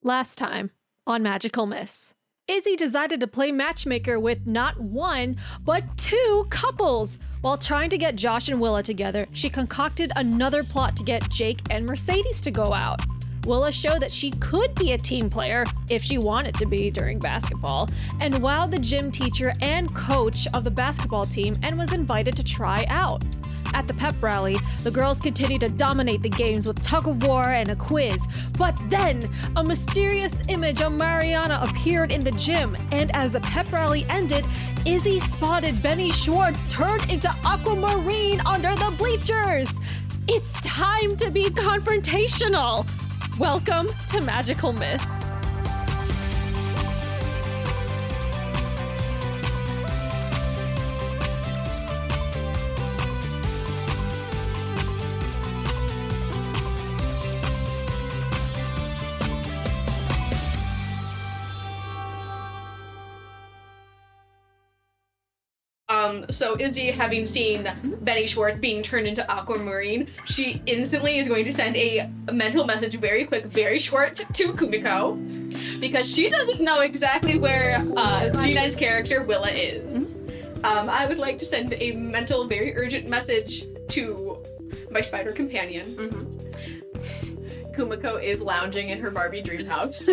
Last time on Magical Miss, Izzy decided to play matchmaker with not one, but two couples. While trying to get Josh and Willa together, she concocted another plot to get Jake and Mercedes to go out. Willa showed that she could be a team player if she wanted to be during basketball, and wowed the gym teacher and coach of the basketball team and was invited to try out. At the pep rally, the girls continued to dominate the games with tug of war and a quiz, but then a mysterious image of Mariana appeared in the gym, and as the pep rally ended, Izzy spotted Benny Schwartz turned into aquamarine under the bleachers. It's time to be confrontational. Welcome to Magical Miss. So Izzy, having seen Benny Schwartz being turned into aquamarine, she instantly is going to send a mental message very quick, very short to Kumiko, because she doesn't know exactly where G9's character Willa is. I would like to send a mental, very urgent message to my spider companion. Kumiko is lounging in her Barbie dream house.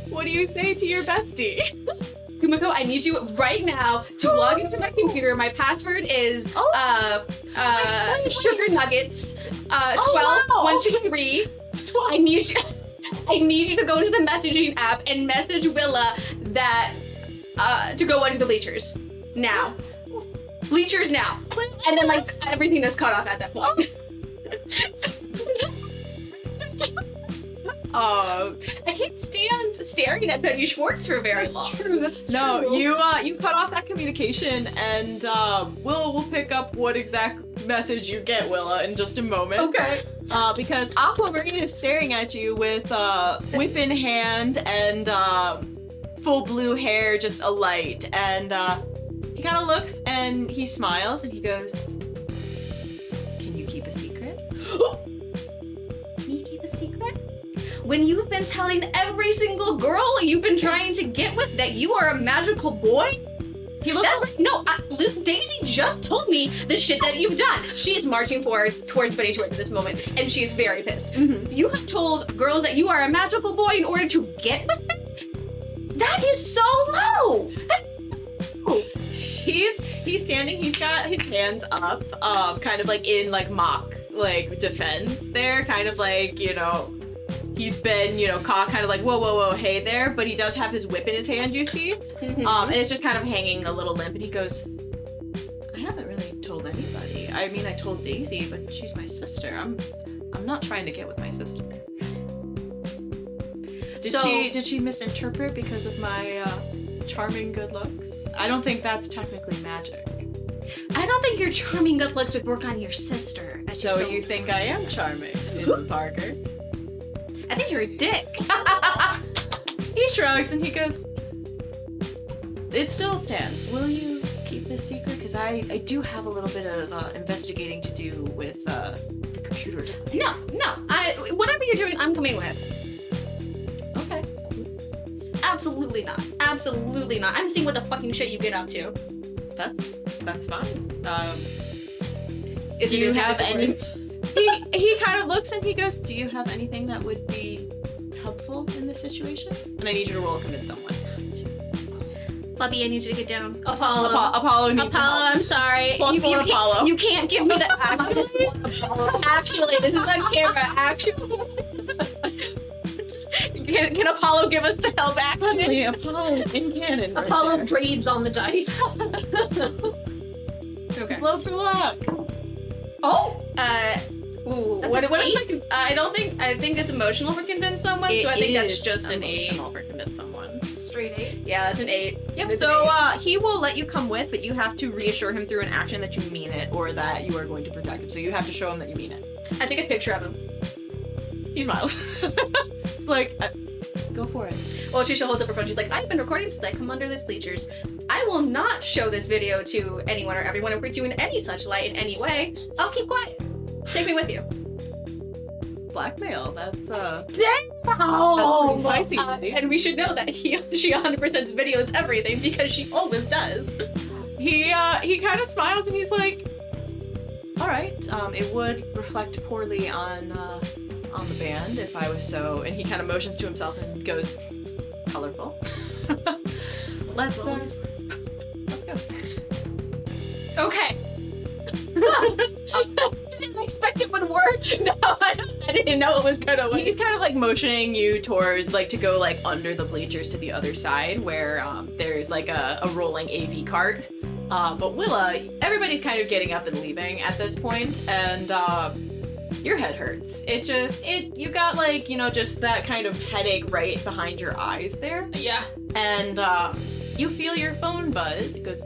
What do you say to your bestie? Kumiko, I need you right now to log into my computer. My password is sugar nuggets 123. I need you to go into the messaging app and message Willa that to go under the bleachers now. Bleachers now. And then like everything that's cut off at that point. I can't stand staring at Benny Schwartz for very long. That's true. No, you cut off that communication, and we'll pick up what exact message you get, Willa, in just a moment. Okay. Because Aquamarine is staring at you with whip in hand and full blue hair just alight, and he kind of looks and he smiles and he goes, "Can you keep a secret?" Can you keep a secret? When you've been telling every single girl you've been trying to get with that you are a magical boy? He looks. Daisy just told me the shit that you've done. She is marching towards Benny Schwartz at this moment, and she is very pissed. You have told girls that you are a magical boy in order to get with them? That is so low! He's standing, he's got his hands up, kind of like in like mock like defense there, kind of like, you know, he's been, you know, caught kind of like, whoa, hey there, but he does have his whip in his hand, you see? And it's just kind of hanging a little limp, and he goes, "I haven't really told anybody. I mean, I told Daisy, but she's my sister. I'm not trying to get with my sister." Did she misinterpret because of my charming good looks? I don't think that's technically magic. I don't think your charming good looks would work on your sister. So you think I am charming, Izzy Parker? I think you're a dick. He shrugs and he goes, "It still stands. Will you keep this secret? Because I do have a little bit of investigating to do with the computer." No. Whatever you're doing, I'm coming with. Okay. Absolutely not. Absolutely not. I'm seeing what the fucking shit you get up to. That's fine. Is Do you have any? He kind of looks and he goes, "Do you have anything that would be helpful in this situation?" And I need you to roll convince someone. Bubby, I need you to get down. Apollo. Apollo needs some help. I'm sorry. Plus one Apollo. You can't give me the Actually, this is on camera. Actually. Can Apollo give us the help action? Apollo in canon. Right Apollo there. breathes on the dice. Okay. Blow for luck. Oh. What an is I think it's emotional for convince someone, so I think that's just an 8. Emotional for convince someone. Straight 8? Yeah, that's an 8. Yep, so he will let you come with, but you have to reassure him through an action that you mean it, or that you are going to protect him. So you have to show him that you mean it. I take a picture of him. He smiles. It's like, go for it. Well, she holds up her phone. She's like, "I've been recording since I come under this bleachers. I will not show this video to anyone or everyone if we're doing any such light in any way. I'll keep quiet." Take me with you. Blackmail. That's Damn! That's pretty spicy. And we should know that she 100% videos everything because she always does. he kind of smiles and he's like, all right, it would reflect poorly on the band if I was so, and he kind of motions to himself and goes, colorful. Let's go. Okay. She didn't expect it would work. No, I didn't know it was gonna work. He's kind of like motioning you towards like to go like under the bleachers to the other side where there's like a rolling AV cart. But Willa, everybody's kind of getting up and leaving at this point, and your head hurts. You got like, you know, just that kind of headache right behind your eyes there. Yeah. And you feel your phone buzz. It goes,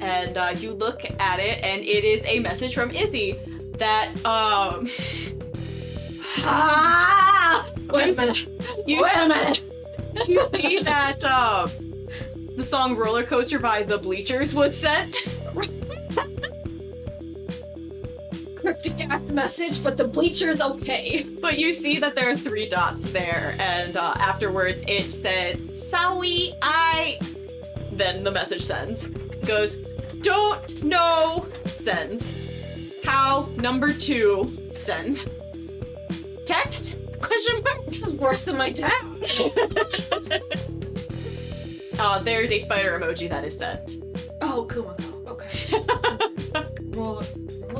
and you look at it, and it is a message from Izzy that Wait a minute. Wait a minute. You see that the song Roller Coaster by The Bleachers was sent. Cryptic ass message, but the bleacher's okay. But you see that there are 3 dots there, and afterwards it says, Sorry, Then the message sends. Goes, don't know, sends. How, number 2, sends. Text? Question mark? This is worse than my dad. There's a spider emoji that is sent. Oh, Kumiko. Okay. Roller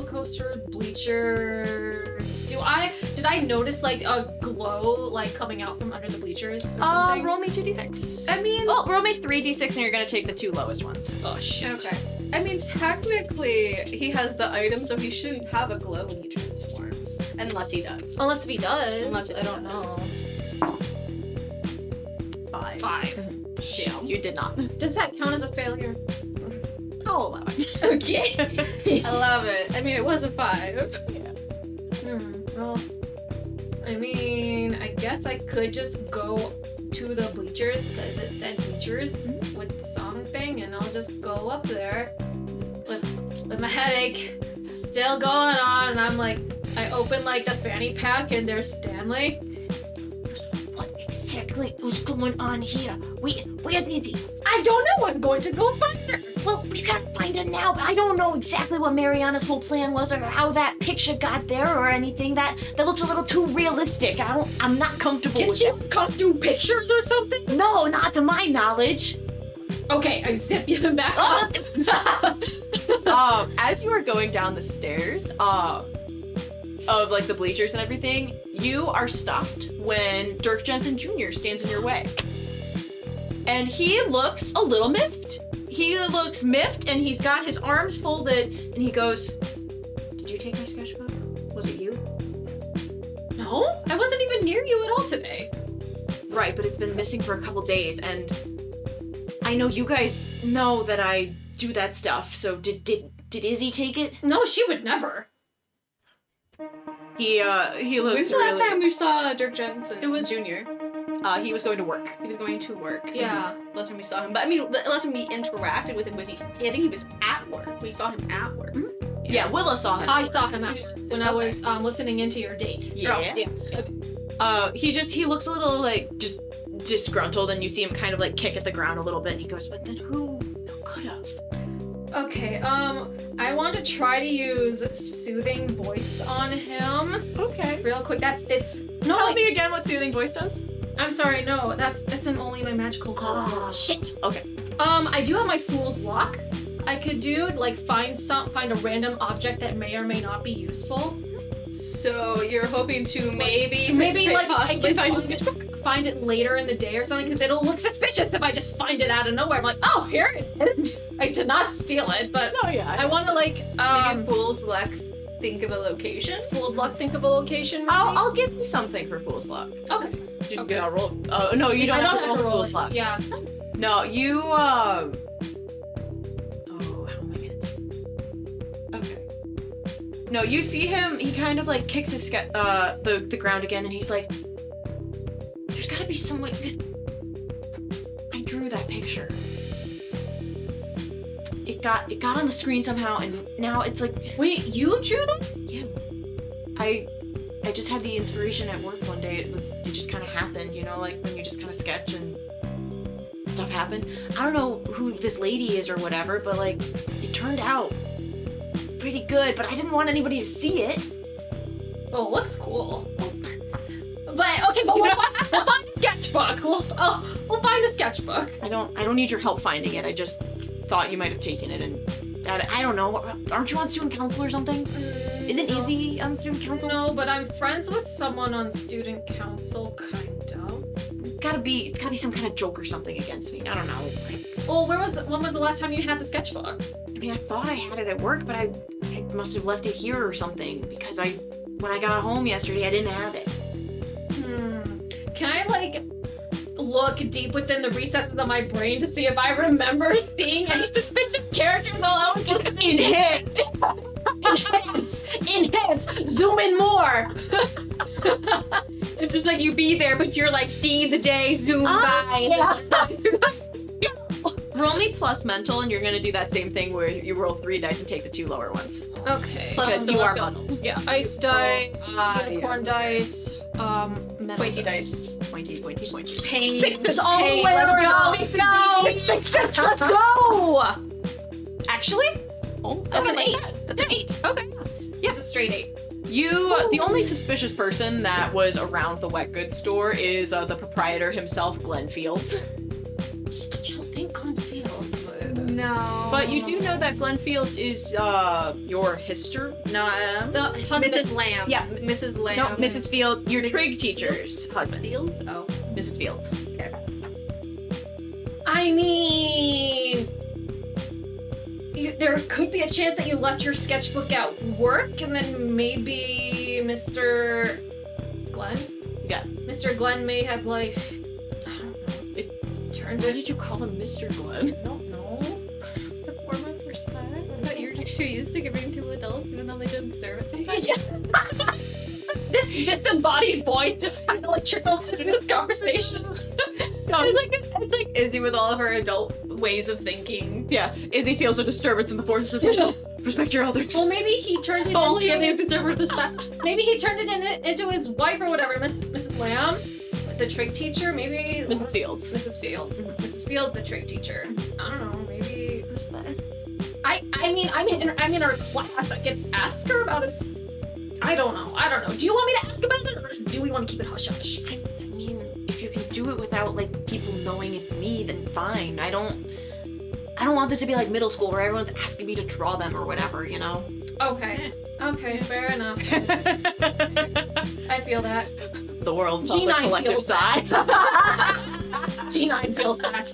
coaster, bleachers. Did I notice like a glow like coming out from under the bleachers or something? Roll me 2d6. I mean, Well, roll me 3d6 and you're gonna take the 2 lowest ones. oh shit. Okay. I mean, technically, he has the item, so he shouldn't have a glow when he transforms. Unless he does. Unless if he does. Unless I don't know. 5. 5. Damn. You did not. Does that count as a failure? I'll allow it. Okay. I love it. I mean, it was a 5. Well, I mean, I guess I could just go to the bleachers because it said bleachers with the song thing, and I'll just go up there with my headache still going on, and I'm like, I open like the fanny pack, and there's Stanley. What exactly was going on here? Where's Izzy? I don't know. I'm going to go find her. Well, we gotta find her now, but I don't know exactly what Mariana's whole plan was or how that picture got there or anything. That looks a little too realistic. I'm not comfortable Can with she that. come through pictures or something? No, not to my knowledge. Okay, I zip you back up. As you are going down the stairs, of like the bleachers and everything, you are stopped when Dirk Jensen Jr. stands in your way. And he looks a little miffed. He looks miffed and he's got his arms folded and he goes, Did you take my sketchbook? Was it you? No, I wasn't even near you at all today. Right, but it's been missing for a couple days and I know you guys know that I do that stuff, so did Izzy take it? No, she would never. He looks When's the really... last time we saw Dirk Jensen It was- Jr.? he was going to work. He was going to work. Yeah. Last time we saw him. But I mean, the last time we interacted with him was I think he was at work. We saw him at work. Yeah, Willa saw him. I saw him when I was listening into your date. Yeah. Oh, yes. He looks a little like just disgruntled, and you see him kind of like kick at the ground a little bit, and he goes, "But then who could have?" Okay, I want to try to use soothing voice on him Okay. real quick. Tell Tell me again what soothing voice does. I'm sorry, no, that's in only my magical code. Oh, shit. Okay. I do have my Fool's Luck. I could do like find a random object that may or may not be useful. So you're hoping to maybe like I possibly can find it later in the day or something because it'll look suspicious if I just find it out of nowhere. I'm like, oh, here it is. I did not steal it, but Oh yeah. I want to like maybe Fool's Luck think of a location. Fool's Luck think of a location. Maybe? I'll give you something for Fool's Luck. Okay. You just Okay. gotta roll. Oh no, you don't I have don't to have to roll Fool's it. Luck. Yeah. No, you Oh, how am I gonna? Okay. No, you see him. He kind of like kicks his the ground again, and he's like, "There's gotta be some way. I drew that picture. It got on the screen somehow, and now it's like Wait, you drew that? Yeah. I just had the inspiration at work one day. It just kind of happened, you know, like when you just kind of sketch and stuff happens. I don't know who this lady is or whatever, but like it turned out pretty good, but I didn't want anybody to see it. Oh, it looks cool. But okay, but we'll find the sketchbook. We'll find the sketchbook. I don't need your help finding it. I just thought you might have taken it, and I don't know. Aren't you on student council or something? Isn't Izzy on student council? No, but I'm friends with someone on student council, kind of. It's gotta be some kind of joke or something against me. I don't know. Well, when was the last time you had the sketchbook? I mean, I thought I had it at work, but I must have left it here or something because when I got home yesterday, I didn't have it. Can I like look deep within the recesses of my brain to see if I remember seeing any suspicious characters while I was just enhance, zoom in more. It's just like you be there, but you're like seeing the day zoom by. Yeah. Roll me plus mental, and you're gonna do that same thing where you roll 3 dice and take the 2 lower ones. Okay. Because you are muddled. Yeah, ice dice, unicorn dice, metal Pointy dice. Pointy. Pain. Sixes all the way around. No, sixes. Let's go. Actually, that's an 8. That's an 8. Okay. Yeah, it's a straight 8. The only suspicious person that was around the wet goods store is the proprietor himself, Glenn Fields. I don't think Glenn Fields would. No. But you do know that Glenn Fields is your hister. No, The husband. Mrs. Lamb. Yeah. Mrs. Lamb. no, Mrs. Fields, your trig teacher's husband. Fields? Oh. Mrs. Fields. Okay. I mean, there could be a chance that you left your sketchbook at work, and then maybe Mr. Glenn. Yeah. Mr. Glenn may have like, I don't know, turned Why it. did you call him Mr. Glenn? I don't know. The form of respect. I thought you were just too used to giving to adults, even though they didn't deserve it sometimes. Yeah. This disembodied voice just kind of like trickles into this conversation. It's like Izzy with all of her adult ways of thinking. Yeah, Izzy feels a disturbance in the force and says, respect your elders. Well, maybe he turned it Only into if they deserve respect. maybe he turned it into his wife or whatever, Mrs. Lamb, the trig teacher. Maybe Mrs. Fields. Mrs. Fields. Mrs. Fields, the trig teacher. I don't know. Maybe. Who's that? I mean, I'm in our class. I could ask her about his. I don't know. Do you want me to ask about it, or do we want to keep it hush hush? I mean, if you can do it without like people knowing it's me, then fine. I don't want this to be like middle school where everyone's asking me to draw them or whatever, you know? Okay. Okay. Fair enough. I feel that. The world tells a G9 collective feels sigh. that. G9 feels that.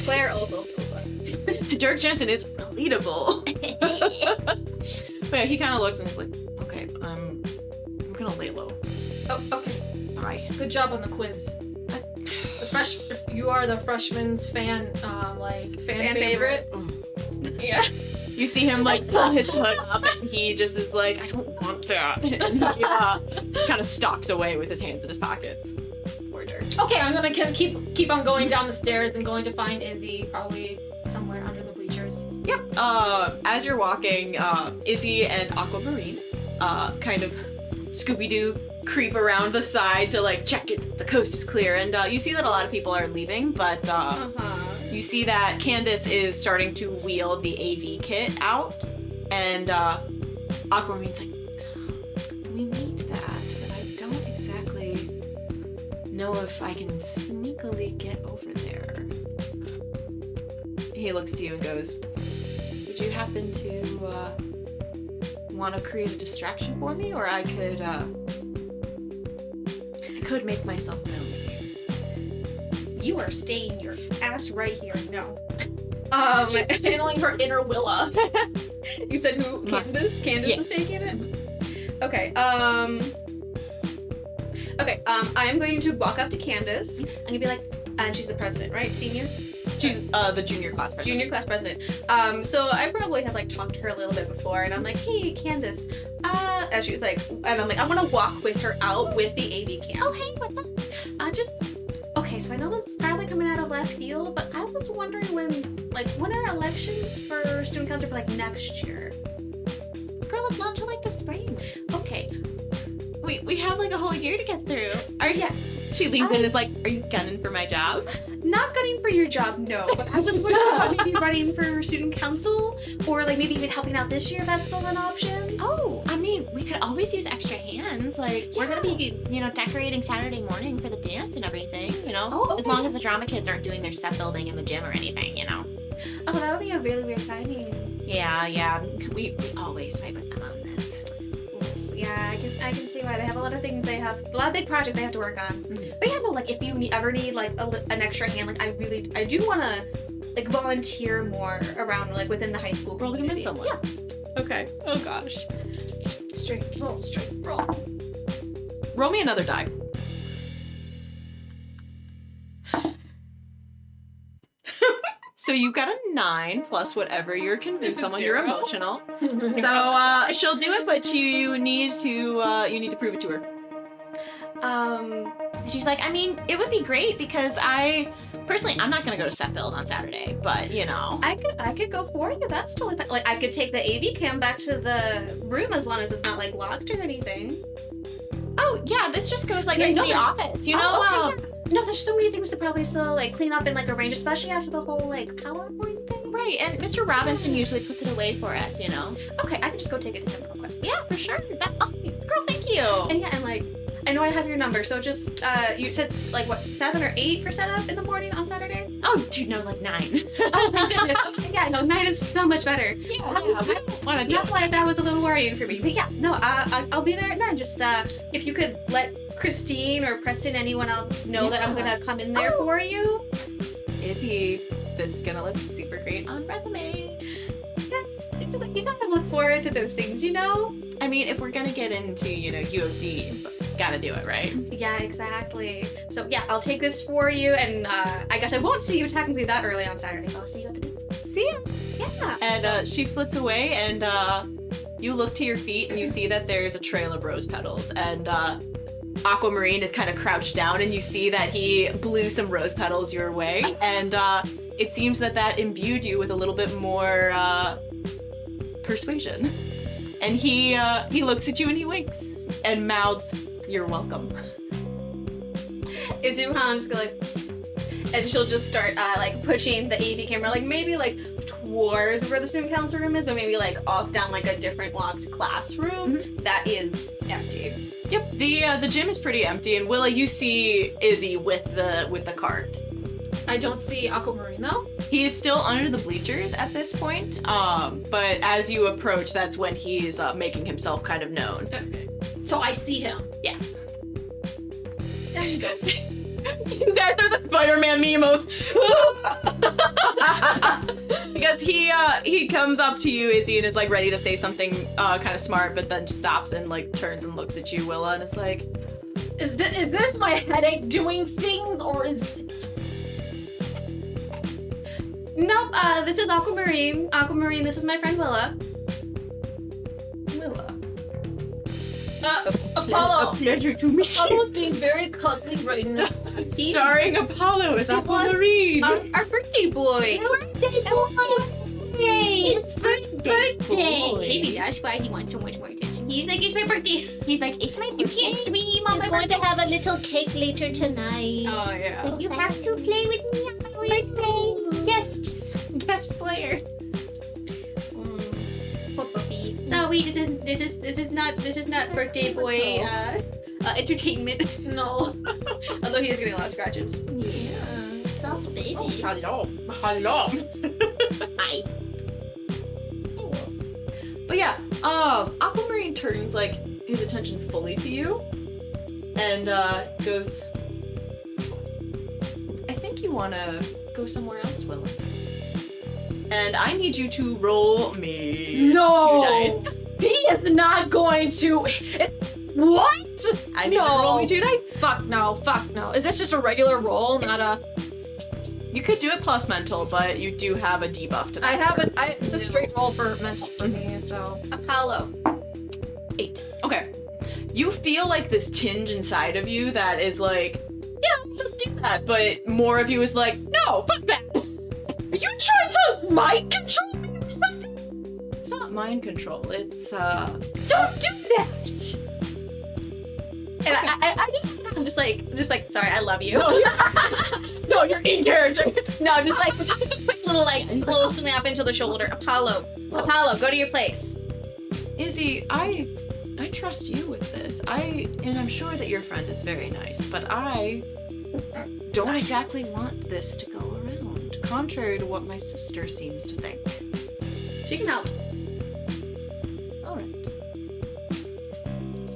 Claire also feels that. Dirk Jensen is relatable. But yeah, he kind of looks and he's like, okay, I'm gonna lay low. Oh, okay. Bye. Good job on the quiz. You are the freshman's fan favorite. Yeah. You see him like pull his hood up and he just is like, I don't want that. And he kind of stalks away with his hands in his pockets. Poor Dirk. Okay, I'm gonna keep on going down the stairs and going to find Izzy, probably somewhere under the bleachers. Yep. As you're walking, Izzy and Aquamarine kind of Scooby-Doo creep around the side to like check it, the coast is clear, and you see that a lot of people are leaving, but you see that Candace is starting to wheel the AV kit out, and Aquamarine's like, we need that, but I don't exactly know if I can sneakily get over there. He looks to you and goes, would you happen to want to create a distraction for me, or I could make myself known here. You are staying your ass right here. No. She's channeling her inner Willa. You said who? Candace? Candace Yeah. was taking it? Okay. Okay, I'm going to walk up to Candace. I'm gonna be like, and she's the president, right? Senior? She's the junior class president. Junior class president. So I probably have like talked to her a little bit before, and I'm like, hey, Candace. And she's like, and I'm like, I want to walk with her out with the AV cam. Oh, hey, what's up? Okay, so I know this is probably coming out of left field, but I was wondering when are elections for student council for like next year? Girl, it's not until like the spring. Okay. We have like a whole year to get through. She leans in and is like, are you gunning for my job? Not gunning for your job, no. But I was wondering about maybe running for student council, or like maybe even helping out this year. That's still an option. Oh, I mean, we could always use extra hands. Like, we're gonna be, decorating Saturday morning for the dance and everything, Oh, okay. As long as the drama kids aren't doing their set building in the gym or anything, Oh, that would be a really weird timing. Yeah. We always fight with them on this. Yeah, I can see why they have a lot of things. They have a lot of big projects they have to work on. But yeah, no, like if you ever need like an extra hand, like I do want to like volunteer more around like within the high school Roll them in community. someone. Yeah. Okay. Oh gosh. Straight roll. Roll me another die. So you got a 9 plus whatever you're convinced someone you're emotional. So she'll do it, but you need to prove it to her. She's like, I mean, it would be great because I'm not gonna go to set build on Saturday, but I could go for you. That's totally fine. Like I could take the AV cam back to the room as long as it's not like locked or anything. Oh yeah, this just goes like Yeah, into no, the there's- office, Okay, yeah. No, there's so many things to probably still like clean up and like arrange, especially after the whole like PowerPoint thing. Right, and Mr. Robinson usually puts it away for us, Okay, I can just go take it to him real quick. Yeah, for sure. Girl, thank you. And yeah, and like I know I have your number, so just you said like what 7 or 8 for setup in the morning on Saturday. Oh, dude, no, like 9. Oh thank goodness. Okay, yeah, no, 9 is so much better. Yeah, we don't want to do Not like that was a little worrying for me, but yeah, no, I'll be there at 9. Just if you could let Christine or Preston, anyone else know that I'm gonna come in there for you. Izzy, this is gonna look super great on resume. It's just like you gotta look forward to those things, I mean, if we're gonna get into, UOD, gotta do it, right? Yeah, exactly. So yeah, I'll take this for you, and I guess I won't see you technically that early on Saturday, but I'll see you at the beach. See ya. Yeah. And she flits away, and you look to your feet, and you see that there's a trail of rose petals, and Aquamarine is kind of crouched down, and you see that he blew some rose petals your way, and it seems that imbued you with a little bit more persuasion. And he looks at you and he winks and mouths, "You're welcome." Izzy just go like, and she'll just start like pushing the AV camera, like maybe like towards where the student council room is, but maybe like off down like a different locked classroom that is empty. Yep. The gym is pretty empty, and Willa, you see Izzy with the cart. I don't see Aquamarine though. He is still under the bleachers at this point, but as you approach, that's when he's making himself kind of known. Okay. So I see him. Yeah. You guys are the Spider-Man meme of because he comes up to you, Izzy, and is like ready to say something kind of smart, but then stops and like turns and looks at you, Willa, and is like, Is this my headache doing things, or is Nope, this is Aquamarine. Aquamarine, this is my friend Willa. Willa? Apollo? A pleasure to meet you. Apollo's being very cuddly right now. Starring Apollo as Aquamarine. Our birthday boy. It's first birthday. Maybe that's why he wants so much more attention. He's like, it's my birthday. He's like, it's my birthday. You can't stream on my He's going birthday. to have a little cake later tonight. Oh yeah. You have to play with me on my birthday. Guest player. Poor puppy. No, wait, this is not birthday boy entertainment. No. Although he is getting a lot of scratches. Yeah, soft baby. Hello. Hi. But yeah, Aquamarine turns like his attention fully to you and goes, I think you wanna go somewhere else, Willa. And I need you to roll me 2 No. dice. He is not going to. What? I need you to roll me 2 dice. Fuck no. Is this just a regular roll, not a? You could do it plus mental, but you do have a debuff to that. I haven't. It's a straight roll for mental for me. So Apollo. 8. Okay. You feel like this tinge inside of you that is like, yeah, I should do that. But more of you is like, no, fuck that. Are you trying to mind control me or something? It's not mind control. It's Don't do that! And I'm just like, sorry, I love you. No, you're in character. No, just like a quick little snap into the shoulder. Apollo, go to your place. Izzy, I trust you with this. And I'm sure that your friend is very nice, but I don't exactly want this to go around, contrary to what my sister seems to think. She can help. All right.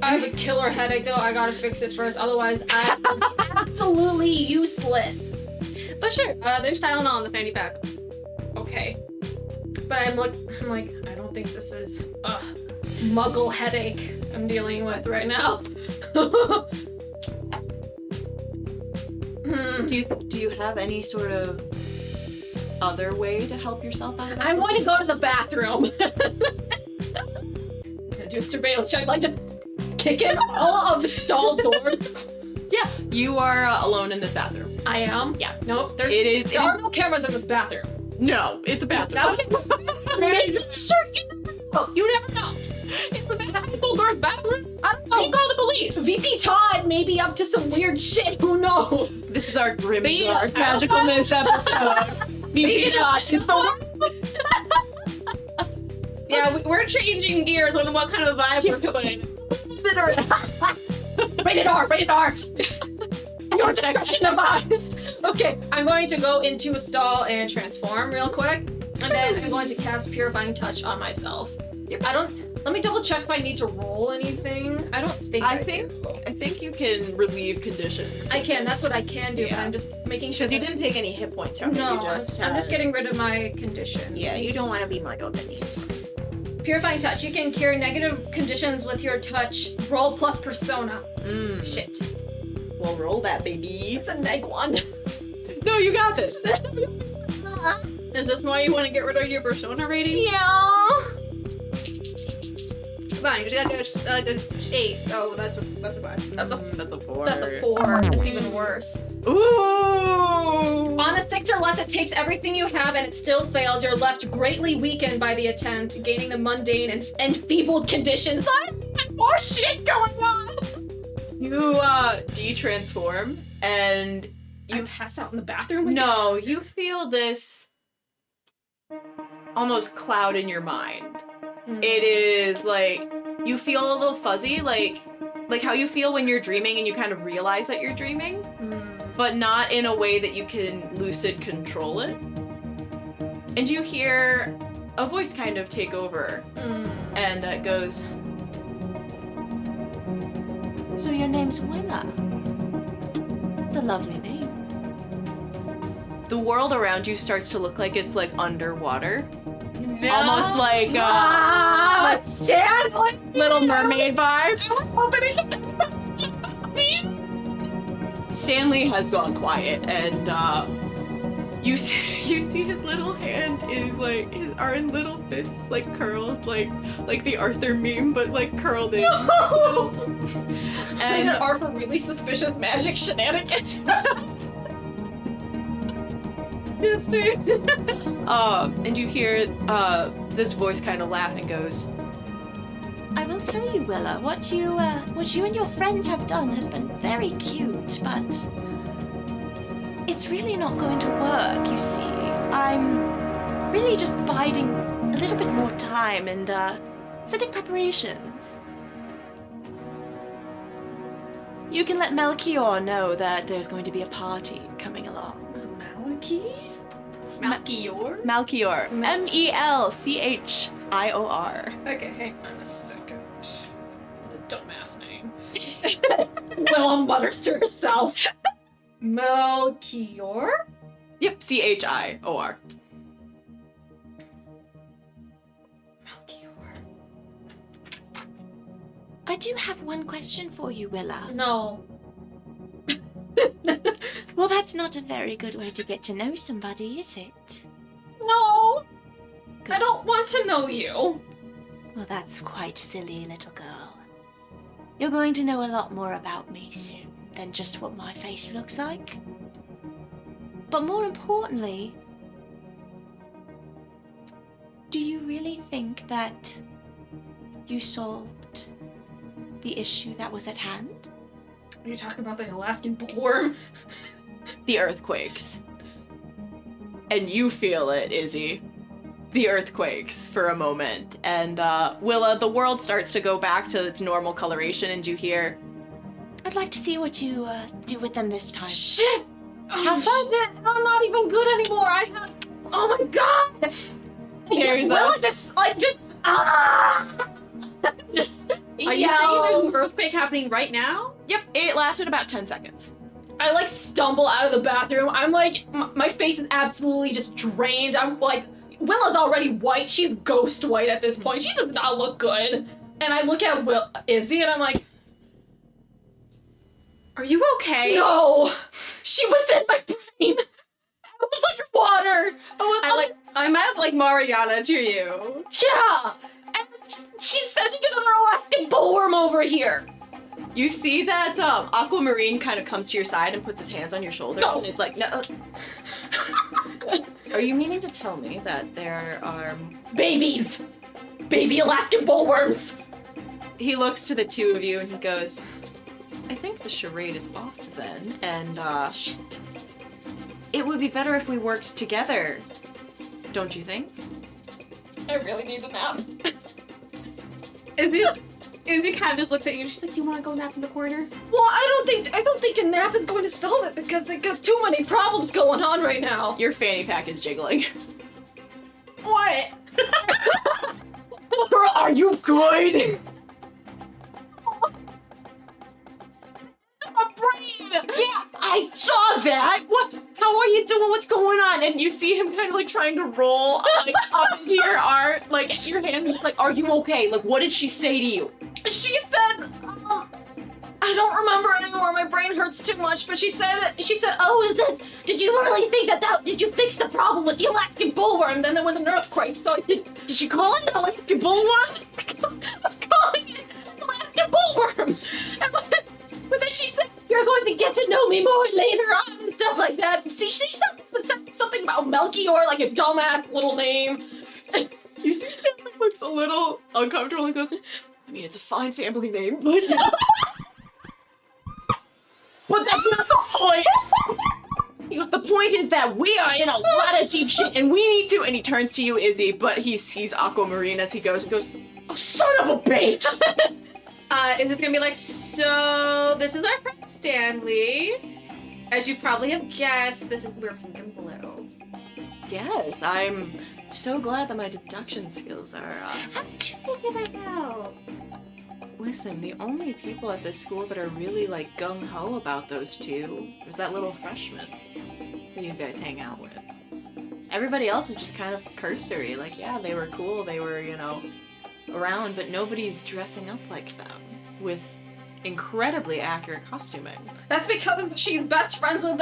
I have a killer headache though. I gotta fix it first, otherwise I'm absolutely useless. But sure, there's Tylenol in the fanny pack. Okay, but I'm like, I don't think this is a muggle headache I'm dealing with right now. Do you have any sort of other way to help yourself out of that? I want to go to the bathroom. I'm gonna do a surveillance check, like just kick in all of the stall doors. Yeah, you are alone in this bathroom. I am. Yeah. Nope. There are no cameras in this bathroom. No, it's a bathroom. Sure, you never know. It's the magical girl's bathroom. I don't know. You call the police. VP Todd may be up to some weird shit. Who knows? This is our grim Beat dark up. magicalness episode. VP Todd is the worst. Yeah, we're changing gears on what kind of vibe we're putting. Rated R. Rated R. Your discretion advised. Okay, I'm going to go into a stall and transform real quick, and then I'm going to cast Purifying Touch on myself. Let me double check if I need to roll anything. I don't think I do. I think you can relieve conditions. I can. That's what I can do. But Yeah. I'm just making sure. Because you didn't take any hit points from No, it. I'm just getting rid of my condition. Yeah, you don't want to be muggled. Purifying Touch. You can cure negative conditions with your touch. Roll plus Persona. Shit. Well, roll that, baby. It's a neg one. No, you got this. Is this why you want to get rid of your persona rating? Yeah. Fine, you got a 8. Oh, that's a 5. That's a That's a 4. That's a 4. It's even worse. Ooh! On a 6 or less, it takes everything you have and it still fails. You're left greatly weakened by the attempt, gaining the mundane and enfeebled conditions. I have more shit going on. You de-transform and You pass out in the bathroom again? no, you feel this almost cloud in your mind. It is like you feel a little fuzzy, like how you feel when you're dreaming and you kind of realize that you're dreaming, but not in a way that you can lucid control it. And you hear a voice kind of take over, and it goes, "So your name's Willa. It's a lovely name." The world around you starts to look like it's like underwater. No. Almost like Stan, Little Mermaid vibes. Stanley has gone quiet, and you see his little hand is like are in little fists like curled like the Arthur meme, but like curled in. And R for really suspicious magic shenanigans. Yes, dude. And you hear this voice kind of laugh and goes, "I will tell you, Willa, what you and your friend have done has been very cute, but it's really not going to work, you see. I'm really just biding a little bit more time and setting preparations. You can let Melchior know that there's going to be a party coming along." Melchior? Melchior. Melchior. Okay, hang on a second. The dumbass name. Willem mutters to herself. Melchior? Yep, Chior. Melchior. I do have one question for you, Willa. No. Well, that's not a very good way to get to know somebody, is it? No. Good. I don't want to know you. Well, that's quite silly, little girl. You're going to know a lot more about me soon than just what my face looks like. But more importantly, Do you really think that you solved the issue that was at hand? Are you talking about the Alaskan bullworm? The earthquakes. And you feel it, Izzy. The earthquakes for a moment. And Willa, the world starts to go back to its normal coloration, and you hear, I'd like to see what you do with them this time. Shit! Have fun. I'm not even good anymore. Oh my god! There's Willa just Are you saying there's an earthquake happening right now? yep, it lasted about 10 seconds. I like stumble out of the bathroom. I'm like, my face is absolutely just drained. I'm like, Willa's already white. She's ghost white at this point. She does not look good. And I look at Izzy and I'm like, Are you okay? no, she was in my brain. I was underwater. I'm at like Mariana to you. Yeah. And she's sending another Alaskan bullworm over here. You see that Aquamarine kind of comes to your side and puts his hands on your shoulder No. and is like, no. Are you meaning to tell me that there are... Babies. Baby Alaskan bullworms. He looks to the two of you and he goes, I think the charade is off then, and Shit. it would be better if we worked together, don't you think? I really need a nap. Izzy kind of just looks at you and she's like, do you want to go nap in the corner? Well, I don't think a nap is going to solve it because they got too many problems going on right now. Your fanny pack is jiggling. What? Girl, are you good? My brain. Yeah, I saw that! What? How are you doing? What's going on? And you see him kind of like trying to roll like, up into your arm, like your hand. He's like, are you okay? Like, what did she say to you? She said, I don't remember anymore. My brain hurts too much. But she said, oh, did you really think did you fix the problem with the Alaskan bullworm? Then there was an earthquake, so I did. Did she call it an Alaskan bullworm? I'm calling it Alaskan bullworm. But then she said, you're going to get to know me more later on and stuff like that. See, she said something about Melchior, like a dumbass little name. You see Stanley looks a little uncomfortable and goes, I mean, it's a fine family name, but... But that's not the point! He goes, the point is that we are in a lot of deep shit and we need to... And he turns to you, Izzy, but he sees Aquamarine as he goes, oh, son of a bitch! Is it gonna be like, so this is our friend Stanley. As you probably have guessed, we're pink and blue. Yes, I'm so glad that my deduction skills are, How did you figure that out? Listen, the only people at this school that are really, like, gung-ho about those two is that little freshman that you guys hang out with. Everybody else is just kind of cursory. Like, yeah, they were cool, they were, you know, around, but nobody's dressing up like them with incredibly accurate costuming. That's because she's best friends with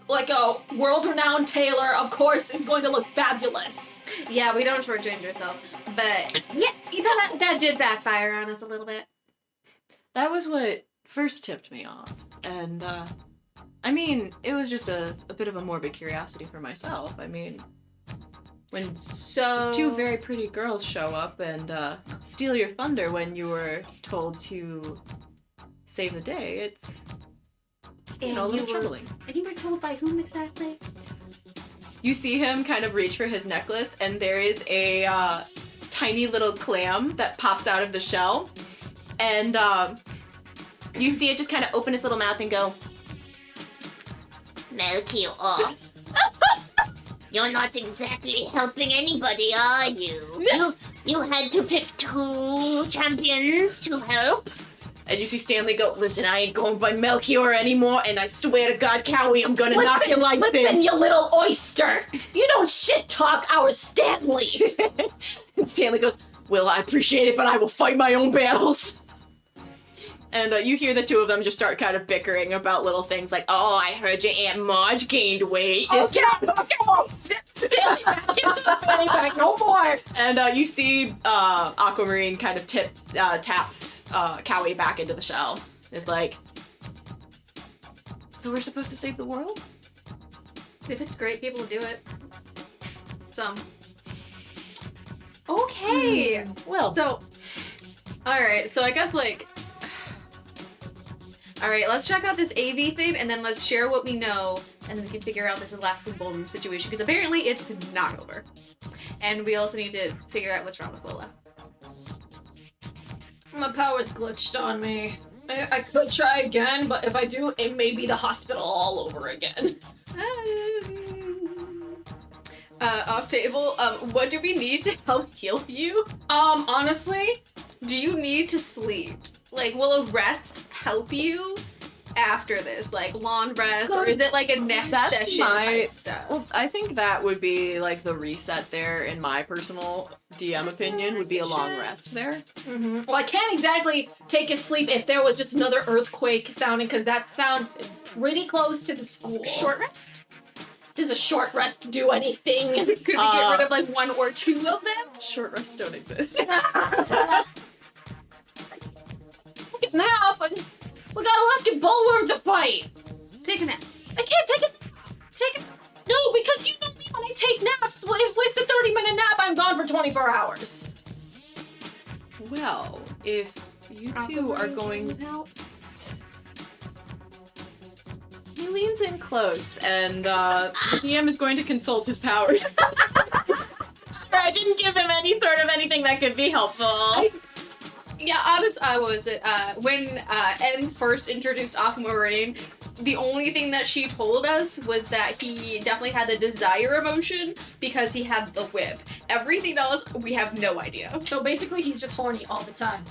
like a world-renowned tailor. Of course, it's going to look fabulous. Yeah, we don't shortchange ourselves. But yeah, that did backfire on us a little bit. That was what first tipped me off. And, I mean, it was just a bit of a morbid curiosity for myself. I mean, when two very pretty girls show up and steal your thunder when you were told to save the day, it's a little troubling. And you were told by whom exactly? You see him kind of reach for his necklace, and there is a tiny little clam that pops out of the shell. And you see it just kind of open its little mouth and go, Melchior. You're not exactly helping anybody, are you? You had to pick two champions to help. and you see Stanley go, listen, I ain't going by Melchior anymore, and I swear to God, Cowie, I'm gonna knock your lights in. Listen, you little oyster. You don't shit talk our Stanley. And Stanley goes, well, I appreciate it, but I will fight my own battles. And you hear the two of them just start kind of bickering about little things like, oh, I heard your Aunt Marge gained weight. Oh, get off! Stanley back into the fanny pack, no more. And you see Aquamarine kind of taps Cowie back into the shell. It's like, so we're supposed to save the world? If it's great, people will do it. Some. Okay. Well, So, all right. So I guess like, all right. Let's check out this AV thing, and then let's share what we know, and then we can figure out this Alaskan ballroom situation because apparently it's not over, and we also need to figure out what's wrong with Willa. My power's glitched on me. I could try again, but if I do, it may be the hospital all over again. Off table. What do we need to help heal you? Honestly, Do you need to sleep? Like, will a rest help you after this? Like, long rest? Or is it like a next That's session my- type stuff? well, I think that would be like the reset there. In my personal DM opinion, would be a long rest there. well, I can't exactly take a sleep if there was just another earthquake sounding, because that sound pretty close to the school. Short rest? Does a short rest do anything? Could we get rid of like one or two of them? Short rests don't exist. Nap. We got Alaskan bullworm to fight. Take a nap. I can't take a. No, because you know me when I take naps. If it's a 30-minute nap, I'm gone for 24 hours. Well, if you two are going, he leans in close, and the DM is going to consult his powers. I didn't give him any sort of anything that could be helpful. Yeah, honest, what was it? When Em first introduced Aquamarine, the only thing that she told us was that he definitely had the desire emotion because he had the whip. Everything else, we have no idea. So basically, he's just horny all the time.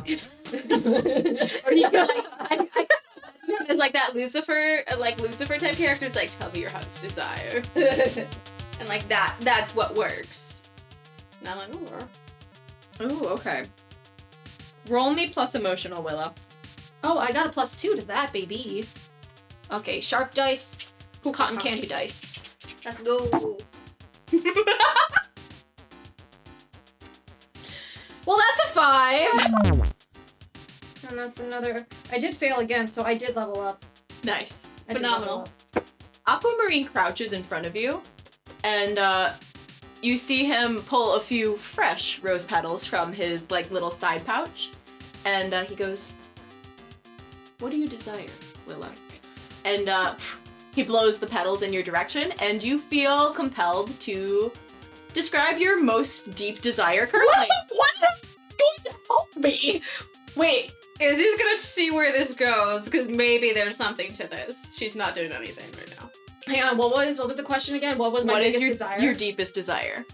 Or you know, like, it's like that Lucifer type character is like, tell me your heart's desire. And like that's what works. And I'm like, oh. Ooh, okay. Roll me plus emotional, Willa. Oh, I got a +2 to that, baby. Okay, sharp dice, cotton candy dice. Let's go. Well, that's a 5. And that's another. I did fail again, so I did level up. Nice. I did Phenomenal. level up. Aquamarine crouches in front of you, and you see him pull a few fresh rose petals from his like little side pouch, and he goes, "What do you desire, Willa?" And he blows the petals in your direction, and you feel compelled to describe your most deep desire currently. What is going to help me? Wait, Izzy's gonna see where this goes because maybe there's something to this. She's not doing anything right now. hang on. What was the question again? What was my What is biggest desire? your deepest desire?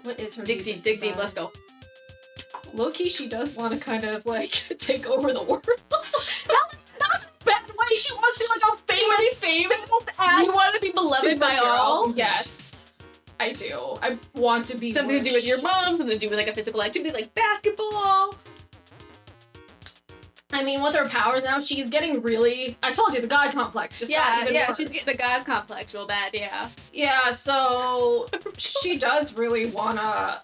What is her Dig deep, deepest dig deep. desire? Let's go. Low key, she does want to kind of like take over the world. not in a bad way. She wants to be like a famous ass. You want to be beloved by superhero. all? Yes, I do. I want to be Something to do with your mom, something to do with like a physical activity like basketball. I mean, with her powers now, she's getting really. I told you the god complex. Just got even worse. she's getting the god complex real bad, yeah. Yeah, so she does really wanna.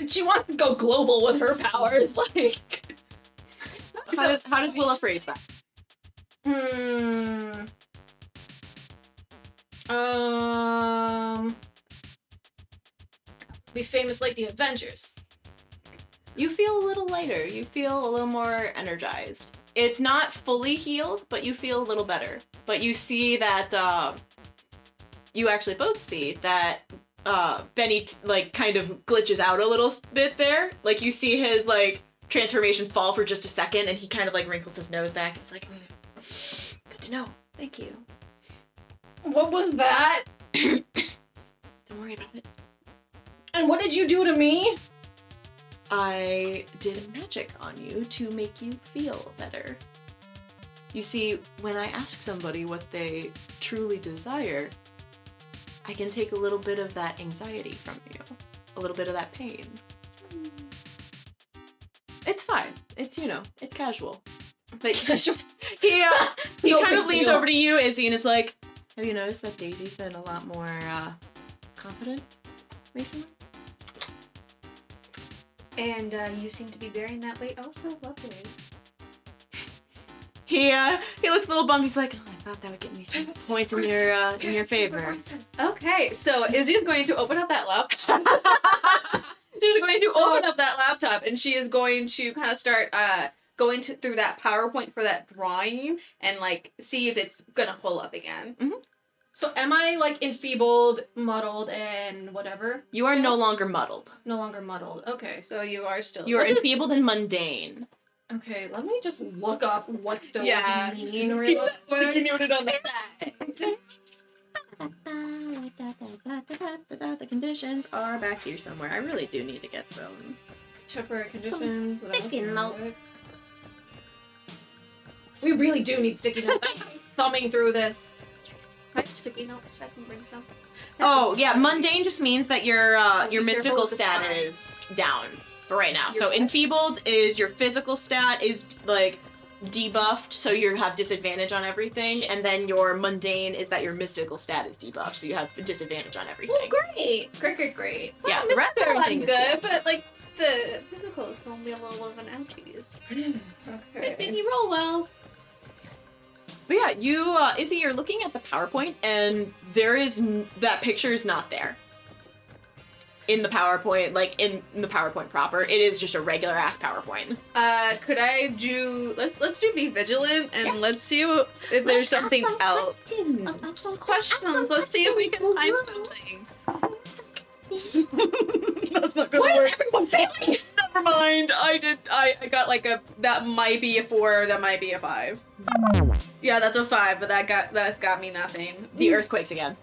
She wants to go global with her powers, like. How does Willa phrase that? Be famous like the Avengers. You feel a little lighter. You feel a little more energized. It's not fully healed, but you feel a little better. But you see that, you actually both see that Benny like kind of glitches out a little bit there. Like you see his like transformation fall for just a second, and he kind of like wrinkles his nose back. It's like, good to know. Thank you. What was that? Don't worry about it. And what did you do to me? I did magic on you to make you feel better. You see, when I ask somebody what they truly desire, I can take a little bit of that anxiety from you, a little bit of that pain. It's fine. It's, it's casual. But he No kind of big leans deal. over to you, Izzy, and is like, have you noticed that Daisy's been a lot more confident recently? And you seem to be bearing that weight also. Lovely. He looks a little bummed. He's like, oh, I thought that would get me some points in your favor. Okay, so Izzy's going to open up that laptop. is going to So- open up that laptop and she is going to kind of start going through that PowerPoint for that drawing and like see if it's gonna pull up again. So am I like enfeebled, muddled, and whatever? You are no longer muddled. No longer muddled. Okay. So you are still. You are What is- enfeebled and mundane. Okay, let me just look up what those Yeah. mean real quick. noted on the The conditions are back here somewhere. I really do need to get them. Temporary conditions. Sticky note. We really do need sticky notes. I'm thumbing through this. Sticky notes. I can bring some. Oh yeah, mundane just means that your careful mystical with the stat sign. is down for right now. So Your what? enfeebled is your physical stat is like debuffed, so you have disadvantage on everything, and then your mundane is that your mystical stat is debuffed, so you have disadvantage on everything. Oh, great. Great. Yeah, the This rest is of everything good, is good. but like the physical is gonna be a little bit of an ouchies. But Okay. you roll well. But yeah, you Izzy, you're looking at the PowerPoint, and there is that picture is not there. In the PowerPoint, like in the PowerPoint proper, it is just a regular ass PowerPoint. Could I do? Let's do be vigilant and let's see if there's something else. Questions. Let's see if we can find something. That's not gonna Why work. is everyone failing? Never mind. I got like a. That might be a 4. That might be a 5. Yeah, that's a 5, but that's got me nothing. The earthquakes again.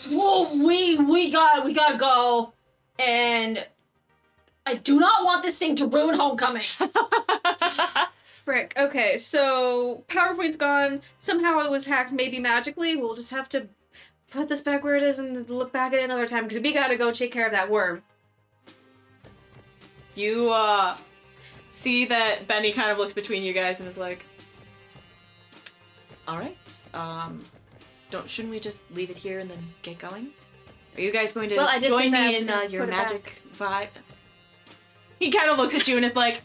Whoa, we gotta go. And I do not want this thing to ruin homecoming. Frick. Okay, so PowerPoint's gone. Somehow it was hacked, maybe magically. We'll just have to put this back where it is and look back at it another time because we gotta go take care of that worm. You see that Benny kind of looks between you guys and is like, "All right, shouldn't we just leave it here and then get going? Are you guys going to Well, I did join think I me was in gonna your put it magic vibe?" He kind of looks at you and is like,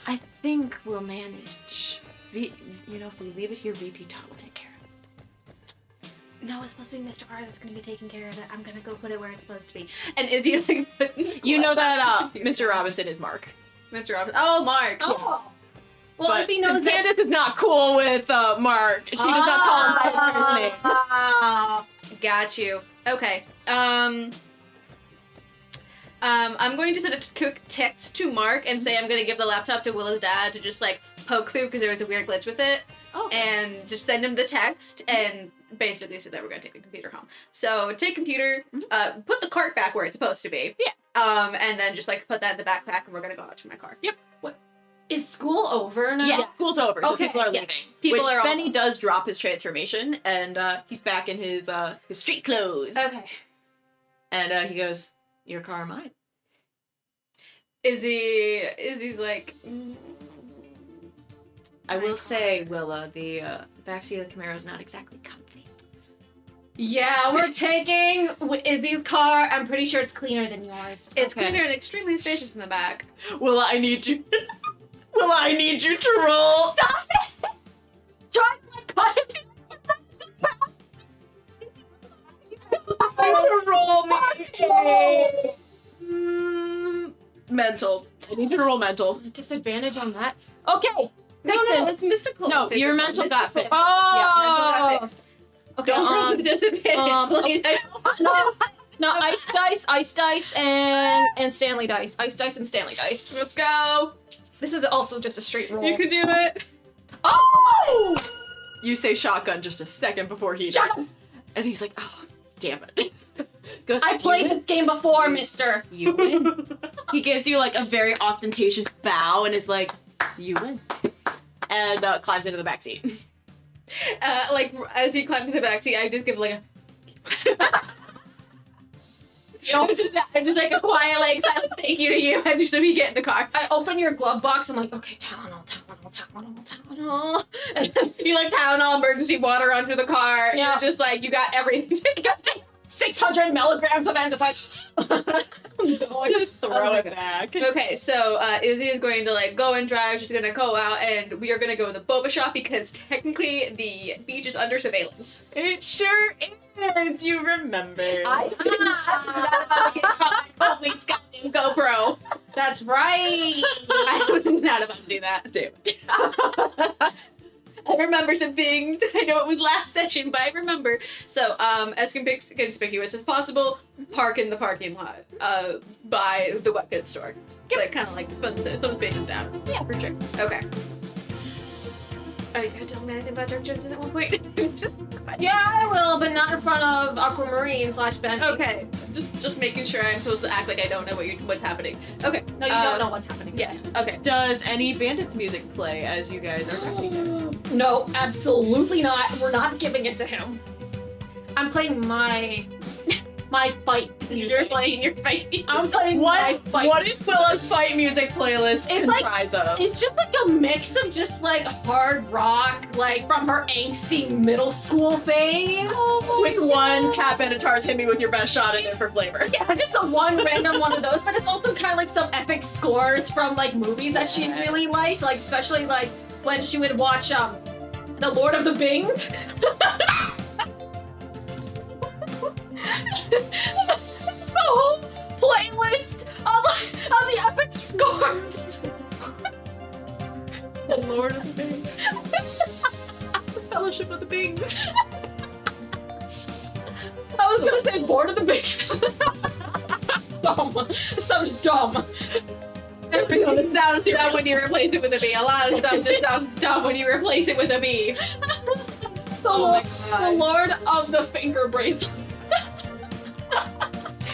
"I think we'll manage. If we leave it here, VP Todd will take care of it." No, it's supposed to be Mr. Carr that's gonna be taking care of it. I'm gonna go put it where it's supposed to be. And Izzy like You know that Mr. Robinson is Mark. Mr. Robinson. Oh, Mark. Oh. Well, But if he knows since that. Candace is not cool with Mark, she does not call him by his first name. Ah. Got you. Okay. I'm going to send a quick text to Mark and say I'm going to give the laptop to Willa's dad to just like poke through because there was a weird glitch with it. Oh. And just send him the text and basically say that we're going to take the computer home. So take computer, put the cart back where it's supposed to be. Yeah. And then just like put that in the backpack and we're going to go out to my car. Yep. Is school over now? Yeah, school's over, so Okay, people are yes. leaving. People Which are all Benny gone. does drop his transformation, and he's back in his street clothes. Okay. And he goes, "Your car or mine?" Izzy's like, I will say, Willa, the backseat of the Camaro is not exactly comfy. Yeah, we're taking Izzy's car. I'm pretty sure it's cleaner than yours. it's Okay. cleaner and extremely spacious in the back. Willa, I need you. Willa, I need you to roll. Stop it! Try like pipes. Roll me. Mental. I need you to roll mental. Disadvantage on that. Okay. No, it's mystical. No, your mental got fixed. Oh. Yeah, mental got fixed. Okay. Don't roll the disadvantage, please. No, ice dice, and Stanley dice. Ice dice and Stanley dice. Let's go. This is also just a straight roll. You can do it. Oh! You say shotgun just a second before he does. Shotgun! And he's like, "Oh, damn it." Goes, I played this game before, mister. You win. He gives you like a very ostentatious bow and is like, "You win." And climbs into the backseat. Like as he climbs in the backseat, I just give like a. You know, just like a quiet, like silent thank you to you, and just so we get in the car. I open your glove box. I'm like, okay, Tylenol. And then You like Tylenol, emergency water onto the car. Yeah. You're just like you got everything. 600 milligrams of andesite. Just throw it back. Okay, so Izzy is going to like go and drive. She's gonna go out, and we are gonna go to the boba shop because technically the beach is under surveillance. It sure is. You remember. I forgot about to get caught by Cole's goddamn GoPro. That's right. I was not about to do that. Damn. I remember some things. I know it was last session, but I remember. So, as conspicuous as possible, park in the parking lot by the wet goods store. Like, kind of like some spaces down. Yeah, for sure. Okay. Are you gonna tell me anything about Dark Jensen at one point? Yeah, I will, but not in front of Aquamarine / Ben. Okay, just making sure I'm supposed to act like I don't know what's happening. Okay. No, you don't know what's happening. Yes. Okay. Does any Bandits music play as you guys are packing it? No, absolutely not. We're not giving it to him. I'm playing my fight music. You're playing your fight. I'm playing my fight. What is Willa's fight music playlist It's like- comprised of? It's just like a mix of just like hard rock, like from her angsty middle school phase. With one Cat Benatar's hit me with your best shot in it for flavor. Yeah, just a one random one of those, but it's also kind of like some epic scores from like movies that she's really liked, like especially like when she would watch The Lord of the Bings. The whole playlist of the epic scores. The Lord of the Bings. The Fellowship of the Bings. I was gonna say Board of the Bings. Dumb. It sounds dumb. It sounds dumb when you replace it with a B. A lot of stuff just sounds dumb when you replace it with a B. The Lord of the Finger Bracelet.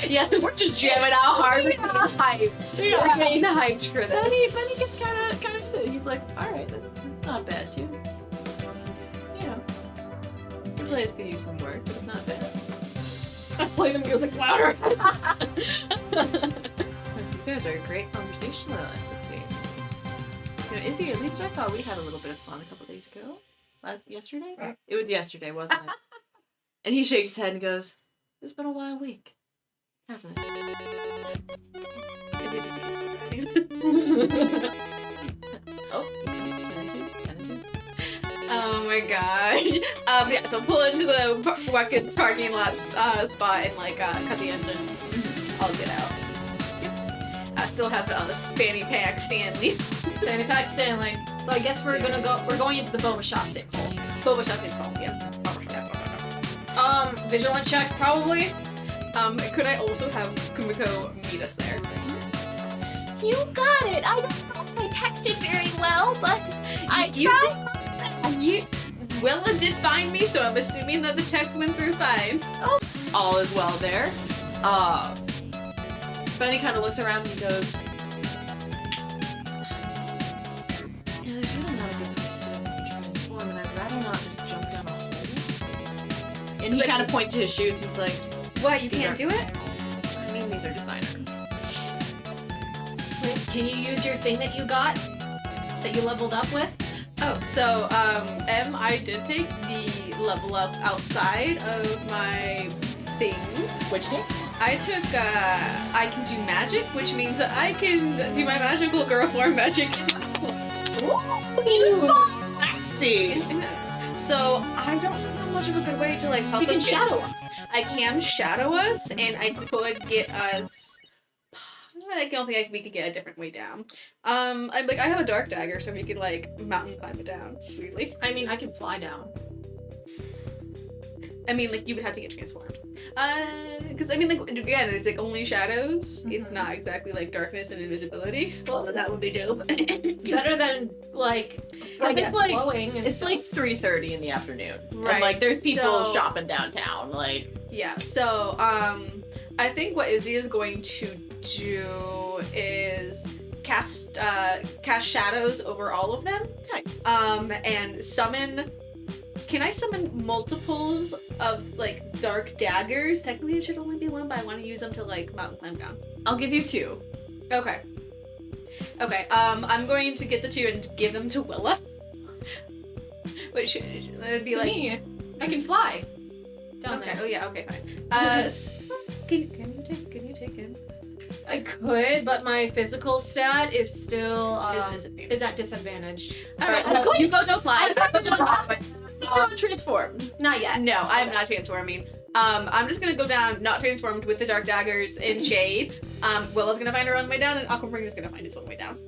Yes, we're just jamming out hard. We're getting hyped. Yeah. We're getting hyped for this. Benny gets kind of good. He's like, all right, that's not bad too. You know, the players could use some work, but it's not bad. I play the music louder. Yes, you guys are great conversationalists, it seems. You know, Izzy, at least I thought we had a little bit of fun a couple days ago. Yesterday? It was yesterday, wasn't it? And he shakes his head and goes, "It's been a wild week, hasn't it?" Is it just Oh, 10 and 2. Oh my god. Yeah, so pull into the Watkins parking lot spot and like cut the engine. I'll get out. I still have the Spanny Pack Stanley. Fanny Pack Stanley. So I guess we're going into the boba shop safe hole. Boba Shop is called, yeah. Vigilant check probably. Could I also have Kumiko meet us there? You got it. I don't know if I texted very well, but I You tried my best. Willa did find me, so I'm assuming that the text went through fine. All is well there. Benny kind of looks around and he goes, "Yeah, there's really not a good place to transform, and I'd rather not just jump down a hole." And he like- kind of points to his shoes and he's like, What, you These can't are- do it? "I mean, these are designer." Wait, can you use your thing that you got? That you leveled up with? Oh, so, I did take the level up outside of my things. Which thing? I took, I can do magic, which means that I can do my magical girl form magic. So, I don't know much of a good way to, like, help You can us get- shadow us. I can shadow us, and I could get us. I don't think we could get a different way down. I have a dark dagger, so we could like mountain climb it down. Weirdly, I mean, I can fly down. I mean, like you would have to get transformed. Because I mean, like again, it's like only shadows. It's not exactly like darkness and invisibility. Well, that would be dope. Better than like I think, like, glowing. And It's like 3:30 in the afternoon. Right, And like there's people so- shopping downtown. Like, Yeah. So I think what Izzy is going to do is cast shadows over all of them. nice. And summon. Can I summon multiples of like dark daggers? Technically, it should only be one, but I want to use them to like mountain climb down. I'll give you 2. Okay. Okay. I'm going to get the 2 and give them to Willa. Which would be to like me, I can fly. Down Okay. there. Oh yeah. Okay. Fine. Can you take him? I could, but my physical stat is still Is is at disadvantage. All right. So I could- You go. Don't fly. Transformed. Not yet. No, I'm not transforming. I'm just gonna go down, not transformed, with the dark daggers in shade. Willa's gonna find her own way down, and Aquamarine is gonna find his own way down.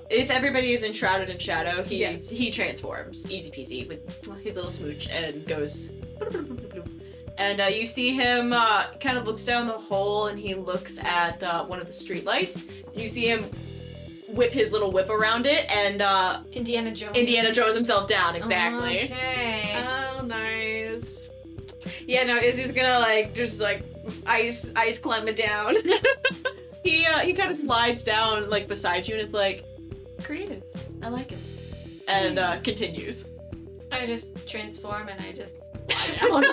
If everybody is enshrouded in shadow, Yes. he transforms, easy peasy, with his little smooch and goes. And you see him kind of looks down the hole, and he looks at one of the streetlights. You see him whip his little whip around it, and Indiana Jones. Indiana Jones himself down. Exactly. Okay. Oh, nice. Yeah, no, Izzy's gonna just ice climb it down. He kind of slides down like beside you, and it's like creative. I like it. And continues. I just transform and I just fly down.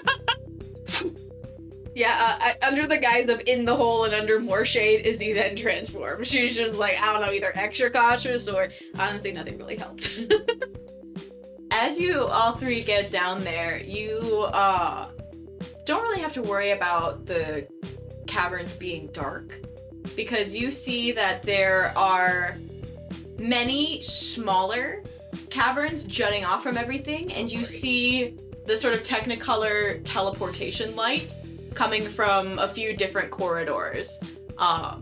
Yeah, under the guise of in the hole and under more shade, Izzy then transforms. She's just like, I don't know, either extra cautious or honestly nothing really helped. As you all three get down there, you don't really have to worry about the caverns being dark, because you see that there are many smaller caverns jutting off from everything, and you see the sort of technicolor teleportation light coming from a few different corridors. Are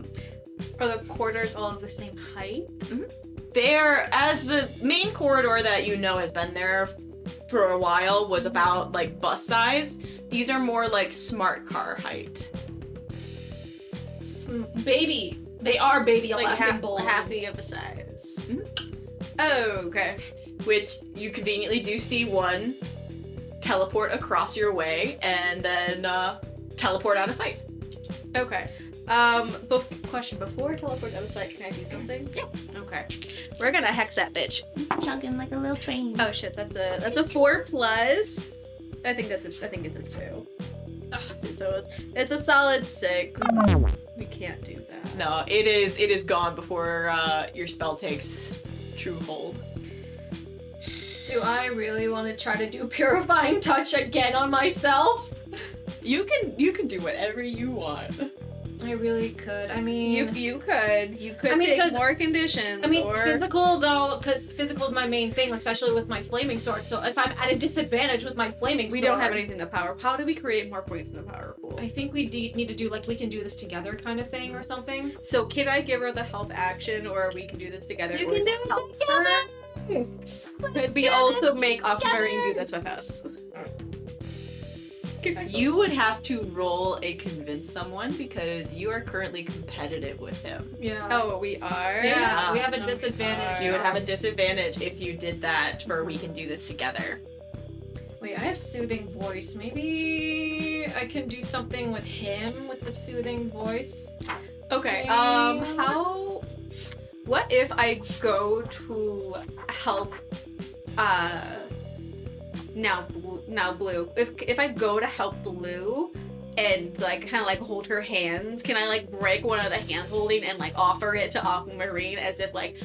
the corridors all of the same height? There, as the main corridor that you know has been there for a while was about like bus size, these are more like smart car height. Baby. They are baby Like Alaskan half bulls. the other size. Oh, okay. Which you conveniently do see one teleport across your way and then teleport out of sight. Okay. Question, before it teleports out of sight, can I do something? Yeah. Okay. We're gonna hex that bitch. He's chugging like a little train. Oh shit, that's a 4 plus. I think it's a 2. Ugh, so it's a solid 6. We can't do that. No, it is gone before your spell takes true hold. Do I really want to try to do purifying touch again on myself? You can do whatever you want. I really could. I mean, You could I mean, take 'cause- more conditions. I mean, or... physical though, because physical is my main thing, especially with my flaming sword. So if I'm at a disadvantage with my flaming sword, We don't have anything to power. How do we create more points in the power pool? I think we need to do like we can do this together kind of thing or something. So can I give her the help action, or we can do this together? You or can do just it help together. her? Could we also make Aquamarine do this with us? You would have to roll a convince someone because you are currently competitive with him. Yeah. Oh, we are? Yeah, we have a Oh, disadvantage. You would have a disadvantage if you did that for we can do this together. Wait, I have soothing voice. Maybe I can do something with him with the soothing voice. Okay, what if I go to help, now Blue, if I go to help Blue and like kind of like hold her hands, can I like break one of the hand holding and like offer it to Aquamarine as if like,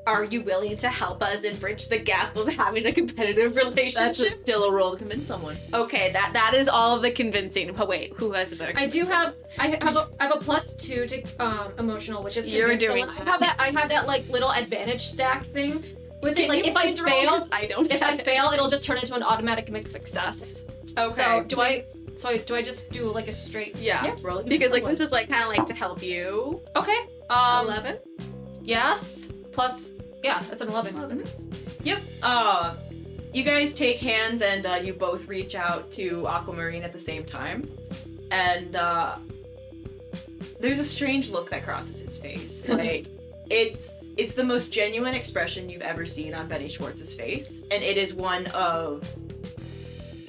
are you willing to help us and bridge the gap of having a competitive That's relationship? still a roll to convince someone. Okay, that is all of the convincing. Oh wait, who has a better? I do have I have a +2 to emotional, which is You're convince doing someone. I have that like little advantage stack thing with it. Can Like you if I please roll? fail, 'Cause I don't. if I have it. fail, it'll just turn into an automatic mixed success. Okay. So do I just do like a straight? Yeah. Roll a Because like convince this is like kind of like to help you. Okay. 11. Yes. Plus, yeah, that's an 11. Yep. You guys take hands and you both reach out to Aquamarine at the same time. And there's a strange look that crosses his face. Like it's the most genuine expression you've ever seen on Benny Schwartz's face, and it is one of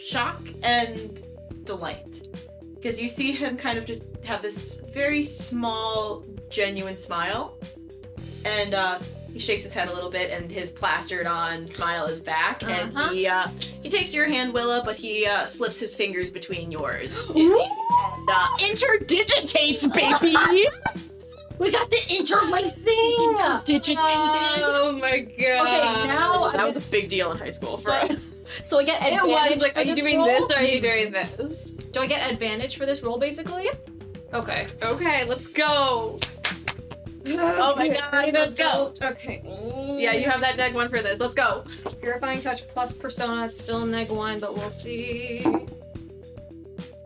shock and delight. Because you see him kind of just have this very small, genuine smile, and he shakes his head a little bit, and his plastered-on smile is back, and he takes your hand, Willa, but he slips his fingers between yours and interdigitates, baby. We got the interlacing. Oh my god. Okay, now That was a big deal in high school. so I get It advantage was like, for are you this doing roll? this or are you doing this? Do I get advantage for this roll, basically? Yep. Okay. Okay, let's go. Oh my god, let's go. Okay. Yeah, you have that neg one for this. Let's go. Purifying touch plus persona. It's still -1, but we'll see.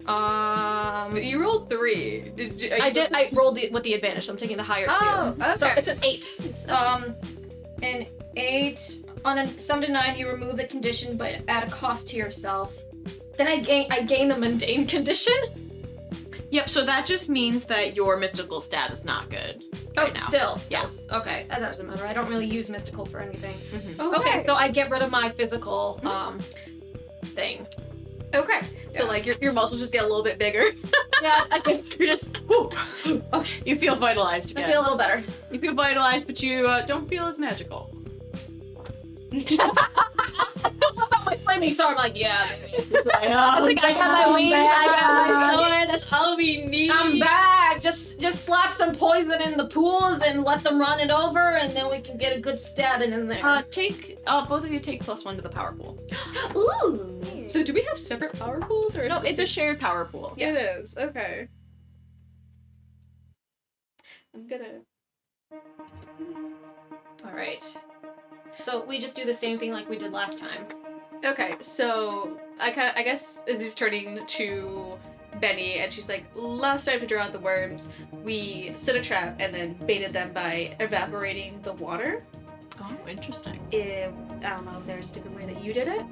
You rolled 3. Did you? I rolled with the advantage, so I'm taking the higher Oh, two. So okay. it's an 8. An 8 on a 7 to 9. You remove the condition, but at a cost to yourself. Then I gain the mundane condition. Yep, so that just means that your mystical stat is not good. Oh, Right now. still. Yeah. Okay, that doesn't matter. I don't really use mystical for anything. Mhm. Okay, so I get rid of my physical thing. Okay. So Yeah. like your muscles just get a little bit bigger. Yeah, I think You're just, whew. Okay, you feel vitalized I again. feel a little better. You feel vitalized, but you don't feel as magical. About my flaming sword, I'm like, yeah, baby. I think I got my wings, I got my sword. That's all we need. I'm back. Just slap some poison in the pools and let them run it over, and then we can get a good stabbing in there. Take, both of you take +1 to the power pool. Ooh. So do we have separate power pools or No, it's a shared power pool. Yeah. It is. Okay. I'm gonna. All right. So we just do the same thing like we did last time. Okay, so I guess Izzy's turning to Benny, and she's like, "Last time to draw out the worms, we set a trap and then baited them by evaporating the water. Oh, interesting. I don't know if there's a different way that you did it."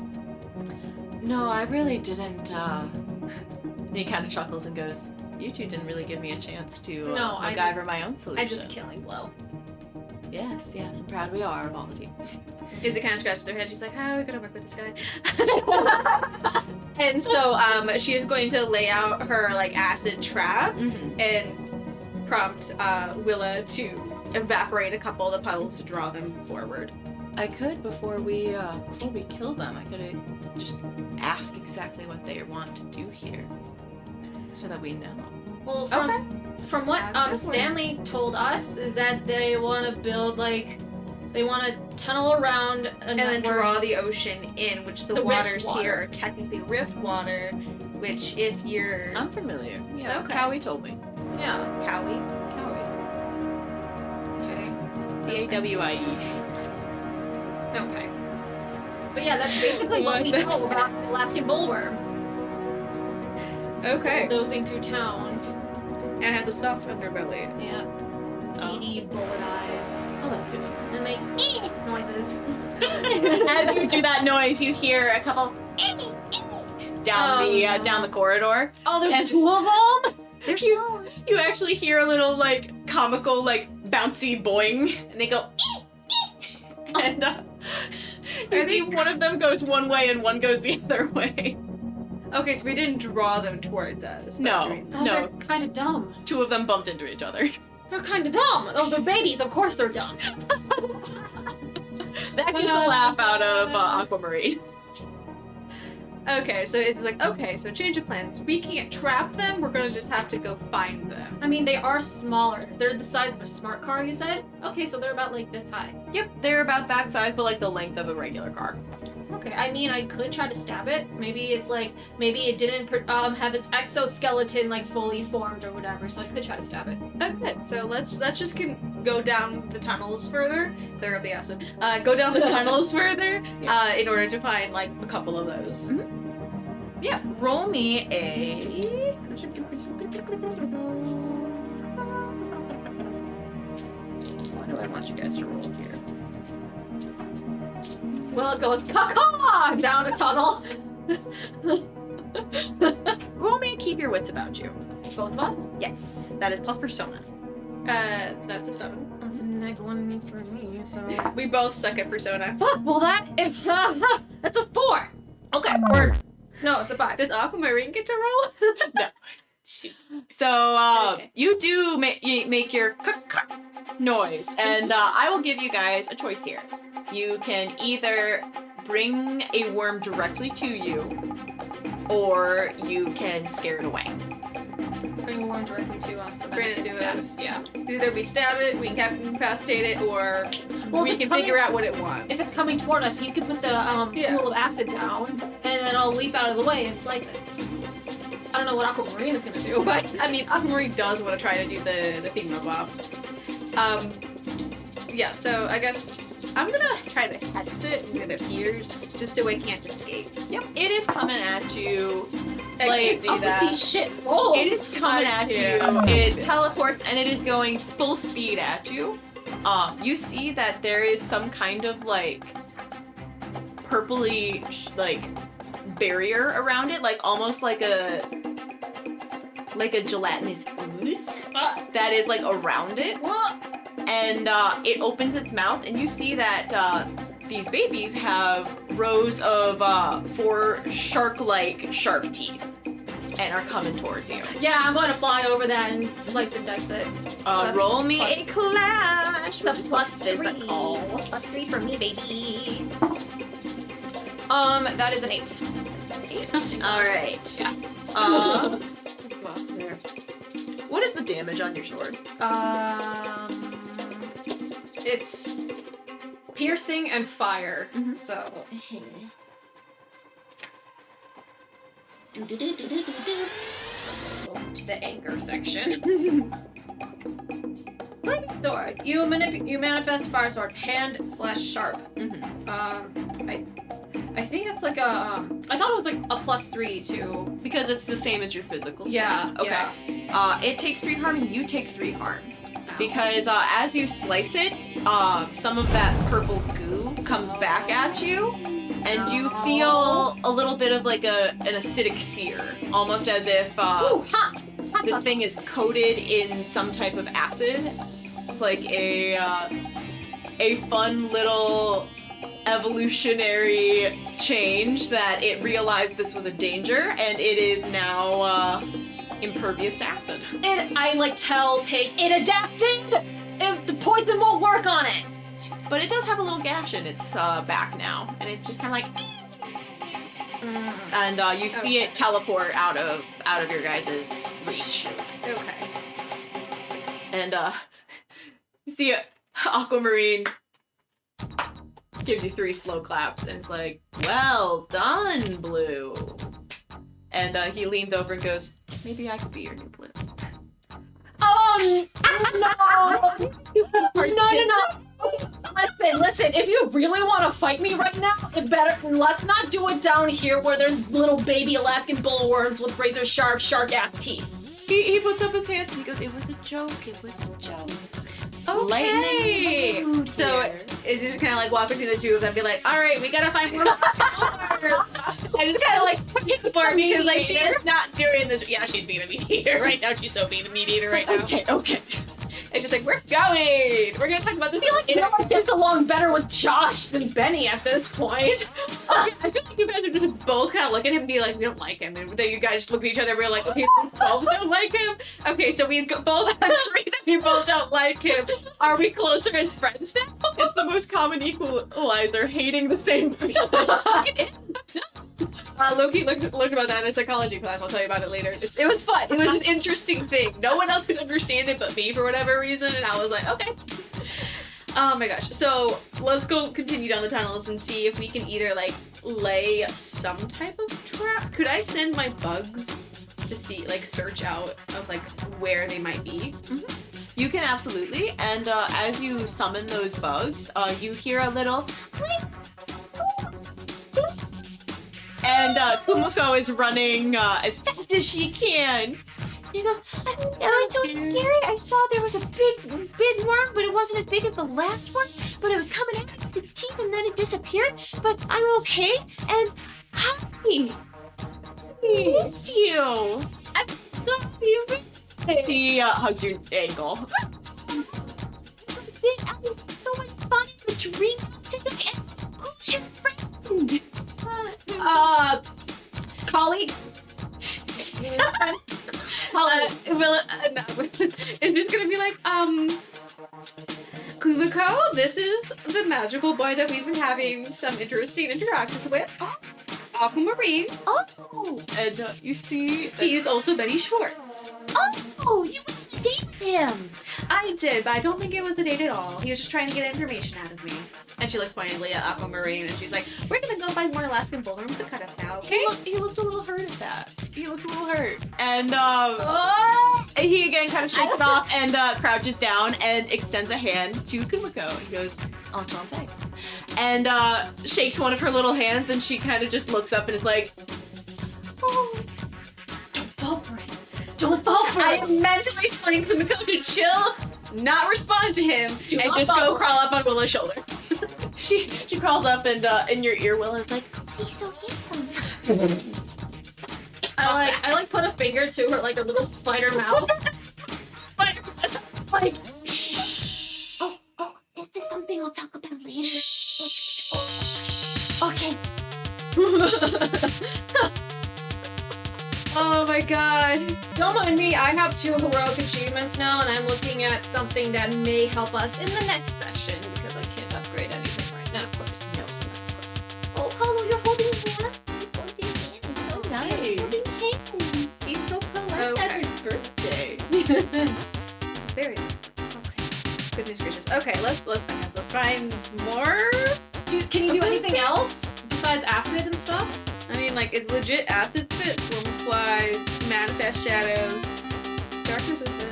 No, I really didn't, And he kind of chuckles and goes, you two didn't really give me a chance to No, I MacGyver my own I solution. did the killing blow. Yes, I'm proud we are of all of you. Izzy kind of scratches her head. She's like, "How are we gonna work with this guy?" And so she is going to lay out her like acid trap Mm-hmm. and prompt Willa to evaporate a couple of the puddles to draw them forward. I could, before we kill them, I could just ask exactly what they want to do here. So that we know. Well, Okay. from what Good one. Stanley told us is that they want to build they want to tunnel around And then draw the ocean in, which the The rift waters water. here are technically rift water, which if you're I'm familiar. Yeah, Okay. Cowie told me. Yeah. Cowie. Cowie. Okay. Cawie. Okay. But yeah, that's basically what we know about the Alaskan bullworm. Okay. Bulldozing through town. And it has a soft underbelly. Yeah. Beady bullet eyes. Oh, that's good. And make noises. As you do that noise, you hear a couple down the corridor. Oh, there's And- 2 of them? There's you actually hear a little like comical like bouncy boing, and they go and you see one of them goes one way and one goes the other way. Okay, so we didn't draw them towards us. but No. during- Oh, No. they're kind of dumb. 2 of them bumped into each other. They're kind of dumb. Oh, they're babies. Of course they're dumb. That gets a laugh out of Aquamarine. Okay, so it's like, okay, so change of plans. We can't trap them, we're gonna just have to go find them. I mean, they are smaller. They're the size of a smart car, you said? Okay, so they're about like this high. Yep, they're about that size, but like the length of a regular car. Okay, I mean, I could try to stab it. Maybe it's like, maybe it didn't have its exoskeleton like fully formed or whatever, so I could try to stab it. Okay, so let's just go down the tunnels further. There of the acid. Go down the tunnels further in order to find like a couple of those. Yeah, roll me a. What do I want you guys to roll here? Well, it goes caw down a tunnel. Roll me a keep your wits about you. Both of us? Yes, that is plus persona. That's a 7. That's a -1 for me, so. We both suck at Persona. Fuck, well that's a 4. Okay, word. No, it's a 5. Does Aquamarine get to roll? No. Shoot. So Okay. you do make your noise, and I will give you guys a choice here. You can either bring a worm directly to you, or you can scare it away. Bring a worm directly to us. So Bring it to us. Yeah. Either we stab it, we can incapacitate it, or Well, we if can it's figure out what it wants. If it's coming toward us, you can put the Yeah. pool of acid down, and then I'll leap out of the way and slice it. I don't know what Aquamarine is gonna do, but I mean, Aquamarine does want to try to do the thingamabob. Yeah, so I guess I'm gonna try to hex it when it appears, just so it can't escape. Yep, it is coming at you. I Like, can't do that. these shit roll. It is coming at you. It teleports and it is going full speed at you. You see that there is some kind of like purpley like barrier around it, like almost like a gelatinous ooze that is like around it. And it opens its mouth, and you see that these babies have rows of 4 shark-like sharp teeth, and are coming towards you. Yeah, I'm going to fly over that and slice and dice it. that's Roll me plus- a clash. It's a which is plus what's 3. physical. Plus 3 for me, baby. That is an 8. All right. Yeah. What is the damage on your sword? It's piercing and fire. Mhm. So go to the anger section. Flaming sword. You manifest fire sword, hand/sharp. I think it's like a. I thought it was like a plus 3 to. Because it's the same as your physical. Yeah. stat. Okay. Yeah. It takes 3 harm and you take 3 harm. Ow. Because as you slice it, some of that purple goo comes back at you, and you feel a little bit of like an acidic sear, almost as if Ooh, hot. Hot. this thing is coated in some type of acid. It's like a fun little evolutionary change that it realized this was a danger, and it is now impervious to acid. I like tell Pig it adapted. The poison won't work on it. But it does have a little gash in its back now, and it's just kind of like, and you see it teleport out of your guys' reach, Okay. and you see Aquamarine gives you 3 slow claps, and it's like, "Well done, Blue." And he leans over and goes, "Maybe I could be your new Blue." No. Listen. If you really want to fight me right now, let's not do it down here where there's little baby Alaskan bullworms with razor sharp shark ass teeth. He puts up his hands and he goes, "It was a joke. It was a joke." Okay. Lightning mood So here. it's just kind of like walk between the two of them and be like, all right, we gotta find more. I just kind of like push for her because like she is not doing this. Yeah, she's being a mediator right now. She's so being a mediator right now. Okay. It's just like we're going. We're gonna talk about this. I feel like Noah gets along better with Josh than Benny at this point. I feel like you guys are just both kind of look at him and be like, we don't like him. And then you guys just look at each other and we're like, okay, we both don't like him. Okay, so we both agree that we both don't like him. Are we closer as friends now? It's the most common equalizer, hating the same people. It is. Loki learned about that in a psychology class. I'll tell you about it later. It was fun. It was an interesting thing. No one else could understand it but me for whatever reason, and I was like, okay. Oh my gosh. So let's go continue down the tunnels and see if we can either like lay some type of trap. Could I send my bugs to see, like, search out of like where they might be? You can absolutely, and as you summon those bugs, you hear a little and Kumiko is running as fast as she can. He goes, "That was so scary. I saw there was a big worm, but it wasn't as big as the last one. But it was coming out with its teeth, and then it disappeared. But I'm okay. And hi, it's you. I'm so you." He hugs your ankle. This was so much fun in the dream. And who's your friend? Colleague. Is this gonna be like, Kumiko, this is the magical boy that we've been having some interesting interactions with. Aquamarine. Oh, and you see, He is also Benny Schwartz. oh, you went on a date with him. I did, but I don't think it was a date at all. He was just trying to get information out of me. And she looks pointedly at Aquamarine, and she's like, "We're gonna go buy more Alaskan bullworms to cut us now, okay?" He looked a little hurt at that. He looked a little hurt, and Oh! he again kind of shakes it off and crouches down and extends a hand to Kumiko. He goes, "Enchanté," and shakes one of her little hands, and she kind of just looks up and is like, "Oh, don't fall for it. Don't fall for I it." am mentally telling Kumiko to chill, not respond to him, and not just go follow. crawl up on Willa's shoulder. She crawls up and in your ear, Willa is like, "He's so handsome." I like put a finger to her like a little spider mouth. Like, Oh, is this something I'll talk about later? Okay. Oh my god. don't mind me. I have 2 heroic achievements now, and I'm looking at something that may help us in the next session because I can't upgrade anything right now. Of course, no, so of course. Oh, Paulo, you're holding hands. Holding hands. Oh, nice. Holding hands. "He's so polite Okay. at his birthday." Very okay. Goodness gracious. Okay, let's find more. Can you do anything else besides acid and stuff? I mean, like, it's legit acid fit, swarm of flies, manifest shadows, darkness within.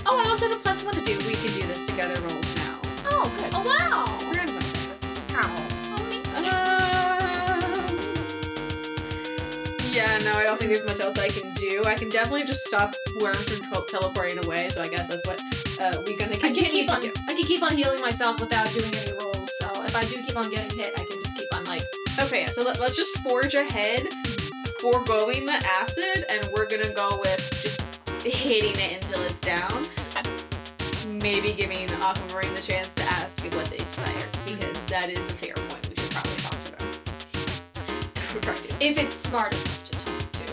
Oh, I also have a +1 to do. We can do this together rolls now. Oh, good. Oh wow! We're gonna yeah, no, I don't think there's much else I can do. I can definitely just stop worms from teleporting away, so I guess that's what we're gonna continue to do. I can keep on healing myself without doing any rolls. So if I do keep on getting hit, I can just keep on like. Okay, yeah, so let's just forge ahead, foregoing the acid, and we're gonna go with just hitting it until it's down. Maybe giving Aquamarine the chance to ask what they desire, because that is a fair point we should probably talk to them. We're probably doing. If it's smart enough to talk to.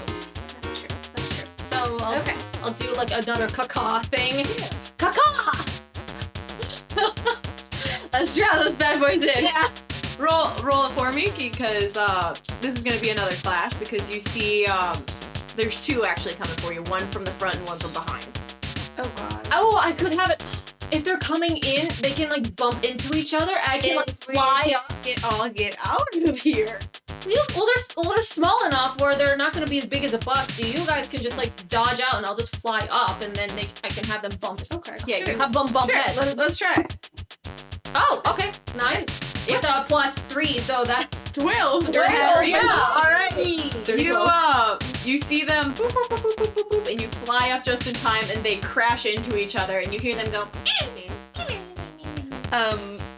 That's true. That's true. So Okay. I'll do like another caca thing. Caca! Let's draw those bad boys in. Yeah. Roll it for me because this is gonna be another clash because you see there's 2 actually coming for you. One from the front and one from behind. Oh god. Oh, I could have it. If they're coming in, they can like bump into each other. I can like fly up. Get out of here. Well, they're small enough where they're not going to be as big as a bus. So you guys can just like dodge out, and I'll just fly up, and then I can have them bump. Okay. Yeah, Sure. Have bump Sure, heads. let's try. Oh, okay, nice. With a +3, so that. Twirl. Yeah, alright. There you go. You see them boop, boop, boop, boop, boop, boop, boop, and you fly up just in time and they crash into each other and you hear them go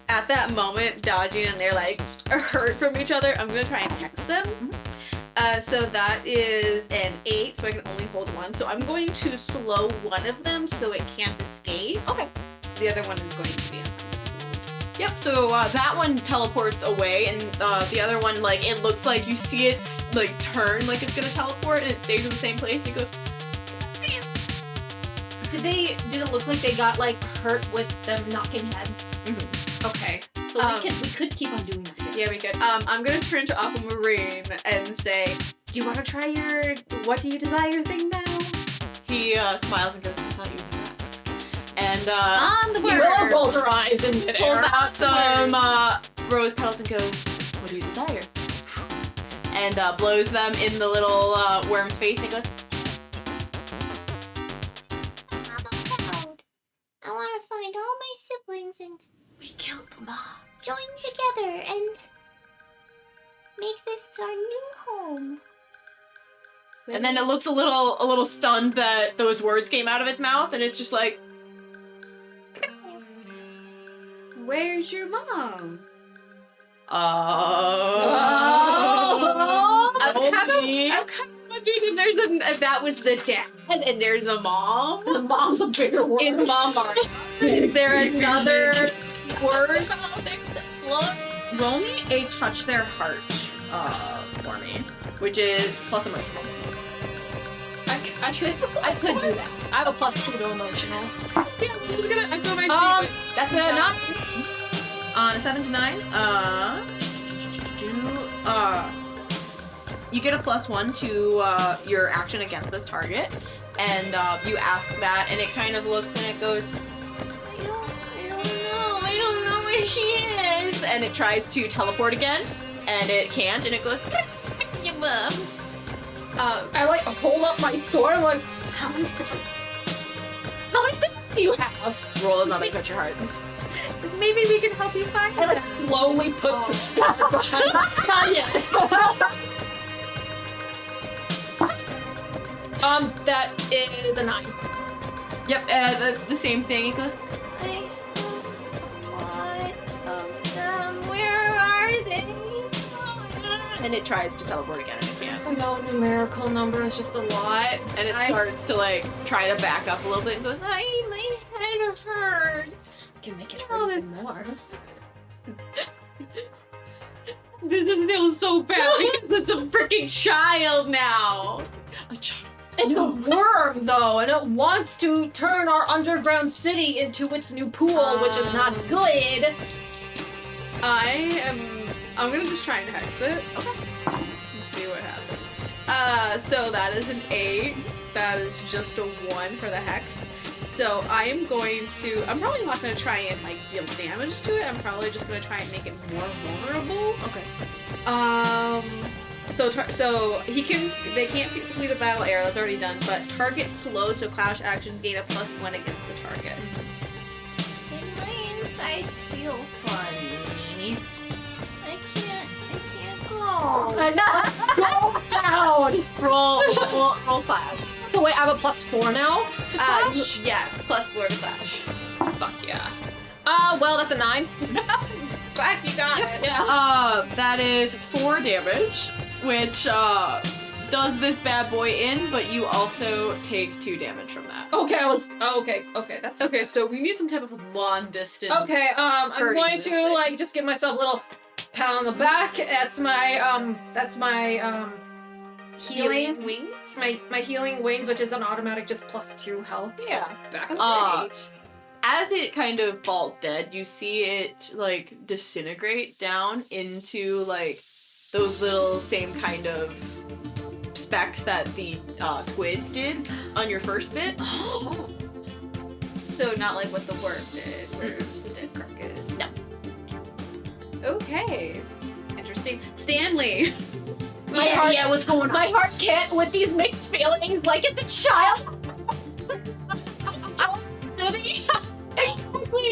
At that moment, dodging and they're like hurt from each other, I'm gonna try and hex them. So that is an 8, so I can only hold 1. So I'm going to slow one of them so it can't escape. Okay. The other one is going to be Yep, so that one teleports away and the other one, like, it looks like you see it like turn like it's gonna teleport and it stays in the same place and it goes Did it look like they got like hurt with them knocking heads? Okay. So we could keep on doing that. Yeah, we could. I'm gonna turn to Aquamarine and say, do you want to try your what do you desire thing now? He smiles and goes, "I thought you would ask." And On the Willa rolls her eyes in pulls midair. out some rose petals and goes, "What do you desire?" And blows them in the little worm's face and he goes, I'm proud. I want to find all my siblings and We killed them all. join together and make this our new home. and then it looks a little stunned that those words came out of its mouth and it's just like, Where's your mom? I'm kind of wondering if that was the dad and there's a mom. The mom's a bigger word. Is mom Is there another word? roll me a touch their heart for me, which is plus emotional. I could do that. I have a +2 to emotional. Yeah, I'm just gonna echo my That's a not. On a 7 to 9, You get a +1 to your action against this target, and you ask that, and it kind of looks and it goes, I don't know where she is, and it tries to teleport again, and it can't, and it goes, I like hold up my sword. I'm like, how many seconds do you have? roll another cut your heart. Maybe we can help you find I like slowly put the star behind. Not yet. That is a 9. Yep, the same thing. It goes, where are they? And it tries to teleport again, and it can't. I know numerical number is just a lot. And it starts to like try to back up a little bit and goes, my head hurts. Can make it hurt even more. This feels so bad because it's a freaking child now. A child. It's a worm, though, and it wants to turn our underground city into its new pool, which is not good. I'm gonna just try and hex it. Okay. Let's see what happens. So that is an 8. That is just a 1 for the hex. So I'm probably not gonna try and like deal damage to it. I'm probably just gonna try and make it more vulnerable. Okay. They can't complete a battle arrow, that's already done, but target slowed, so clash actions gain a +1 against the target. My insides feel funny. I can't go. Go down! Roll clash. So wait, I have a +4 now to clash? Yes, +4 to clash. Fuck yeah. Well, that's a 9. Glad you got it. Yeah. That is 4 damage, which does this bad boy in, but you also take 2 damage from that. Okay, okay, that's Okay, so we need some type of long distance. Okay, I'm hurting going this to thing. like just give myself a little pat on the back. That's my healing wings. my healing wings, which is an automatic just +2 health. Yeah. So back up to 8. As it kind of falls dead, you see it like disintegrate down into like those little same kind of specks that the squids did on your first bit. So not like what the worm did, where it was just a dead carcass. No. Okay. Interesting. Stanley. What's going My heart can't with these mixed feelings, like it's a child. Exactly.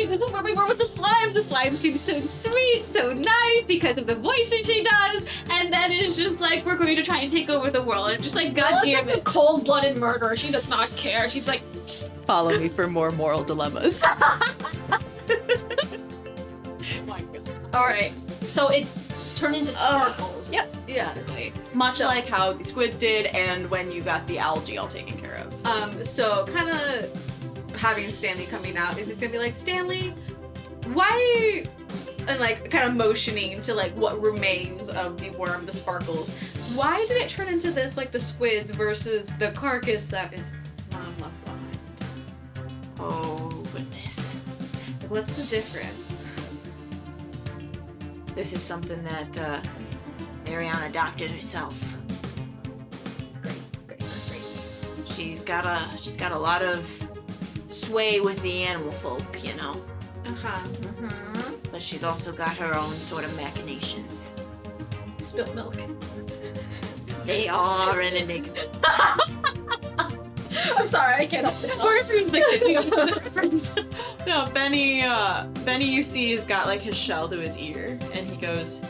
This is where we were with the slimes. The slime seems so sweet, so nice because of the voicing she does, and then it's just like we're going to try and take over the world. And I'm just like, God damn it. Cold-blooded murderer. She does not care. She's like, Follow me for more moral dilemmas. all right. So it turned into sparkles. Yep. Yeah. Much like how the squids did, and when you got the algae all taken care of. So kind of having Stanley coming out, is it gonna be like, Stanley, why? And like kind of motioning to like what remains of the worm, the sparkles. Why did it turn into this, like the squids versus the carcass that is mom left behind? Oh, goodness. What's the difference? This is something that Mariana doctored herself. Great. She's got a lot of sway with the animal folk, you know. But she's also got her own sort of machinations. Spilt milk. They are an enigma. I'm sorry, I can't help it. No, Benny, you see, has got like his shell to his ear, and he goes,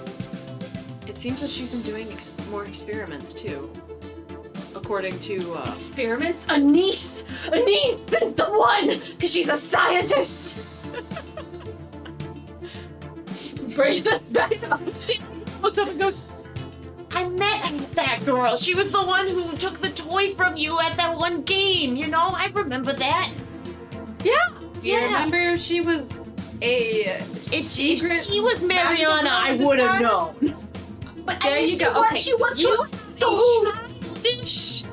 it seems that she's been doing more experiments too. According to, Experiments? Anise is the one, because she's a scientist. Bring this back up. looks up and goes, I met that girl. She was the one who took the toy from you at that one game, you know? I remember that. Do you remember she was a If secret she was Mariana, I would have known. But There you go. Okay. She was You childish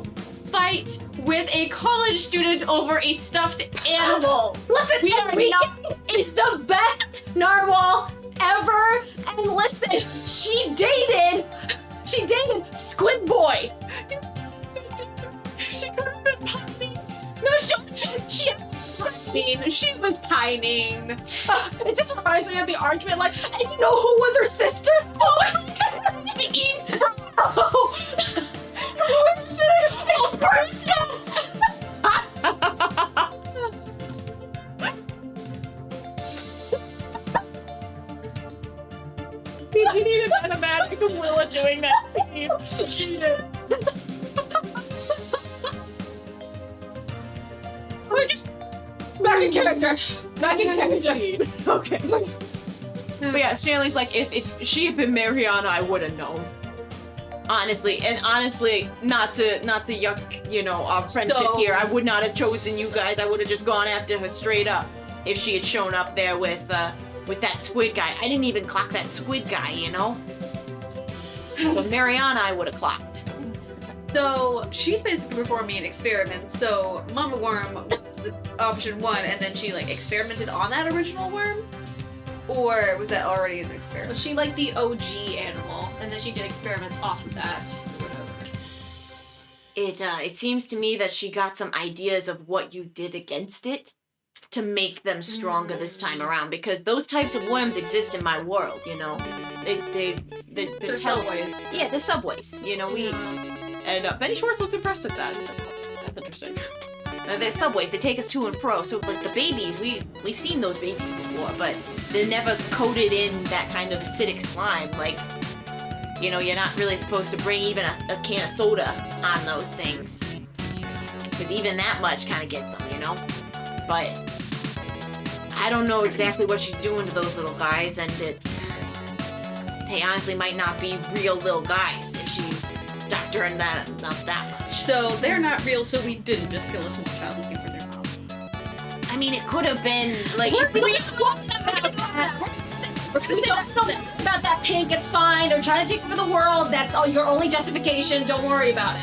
fight with a college student over a stuffed animal. Listen, We are Enrique is the best narwhal ever. And listen, She dated Squid Boy. She could have been pining. No, she was pining. It just reminds me of the argument, like, and you know who was her sister? Oh, who is a princess? We need an animatic of Willa doing that scene. She is. Back in character. Back in character. Okay. But yeah, Stanley's like, if she had been Mariana, I would have known. Honestly, not to yuck, you know, our friendship here. I would not have chosen you guys. I would have just gone after her straight up if she had shown up there with that squid guy. I didn't even clock that squid guy, you know. But Mariana, I would have clocked. So she's basically performing an experiment. So Mama Worm was option 1, and then she like experimented on that original worm, or was that already an experiment? Was she like the OG animal, and then she did experiments off of that? It seems to me that she got some ideas of what you did against it to make them stronger this time around, because those types of worms exist in my world, you know. They're subways. Yeah, they're subways. You know, And Benny Schwartz looks impressed with that. He's like, oh, that's interesting. They're subways. They take us to and fro. So like the babies, we've seen those babies before, but they're never coated in that kind of acidic slime. Like, you know, you're not really supposed to bring even a can of soda on those things, because even that much kind of gets them, you know. But I don't know exactly what she's doing to those little guys, and they honestly might not be real little guys if she's doctoring that not that much. So they're not real. So we didn't just kill a small child looking for their mom. I mean, it could have been like. We don't know about that pink. It's fine. They're trying to take over the world. That's all. Your only justification. Don't worry about it.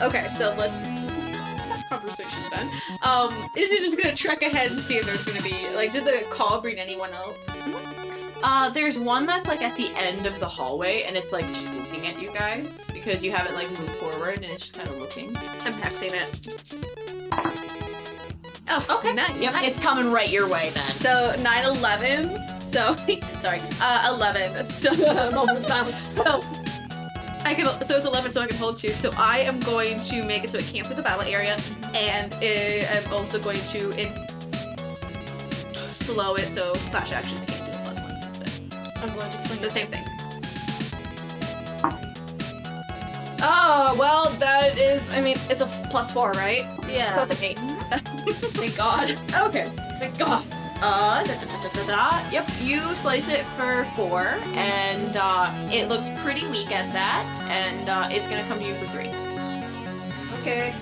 Okay, so let's conversation done. Is it just gonna trek ahead and see if there's gonna be like, did the call bring anyone else? There's one that's like at the end of the hallway, and it's like just looking at you guys because you haven't like moved forward, and it's just kind of looking. I'm hexing it. Oh, okay. Nice. Yep, Nice. it's coming right your way then. So 9/11. So sorry. 11. So Moment of silence. I can. So it's 11. So I can hold 2. So I am going to make it so it can't for the battle area, and I'm also going to slow it so flash actions can't do a +1 instead. I'm going to swing The same thing. Oh, well, that is, I mean, it's a +4, right? Yeah. So that's an 8. Thank God. Okay. Thank God. Yep, you slice it for 4, and it looks pretty weak at that, and it's gonna come to you for 3. Okay.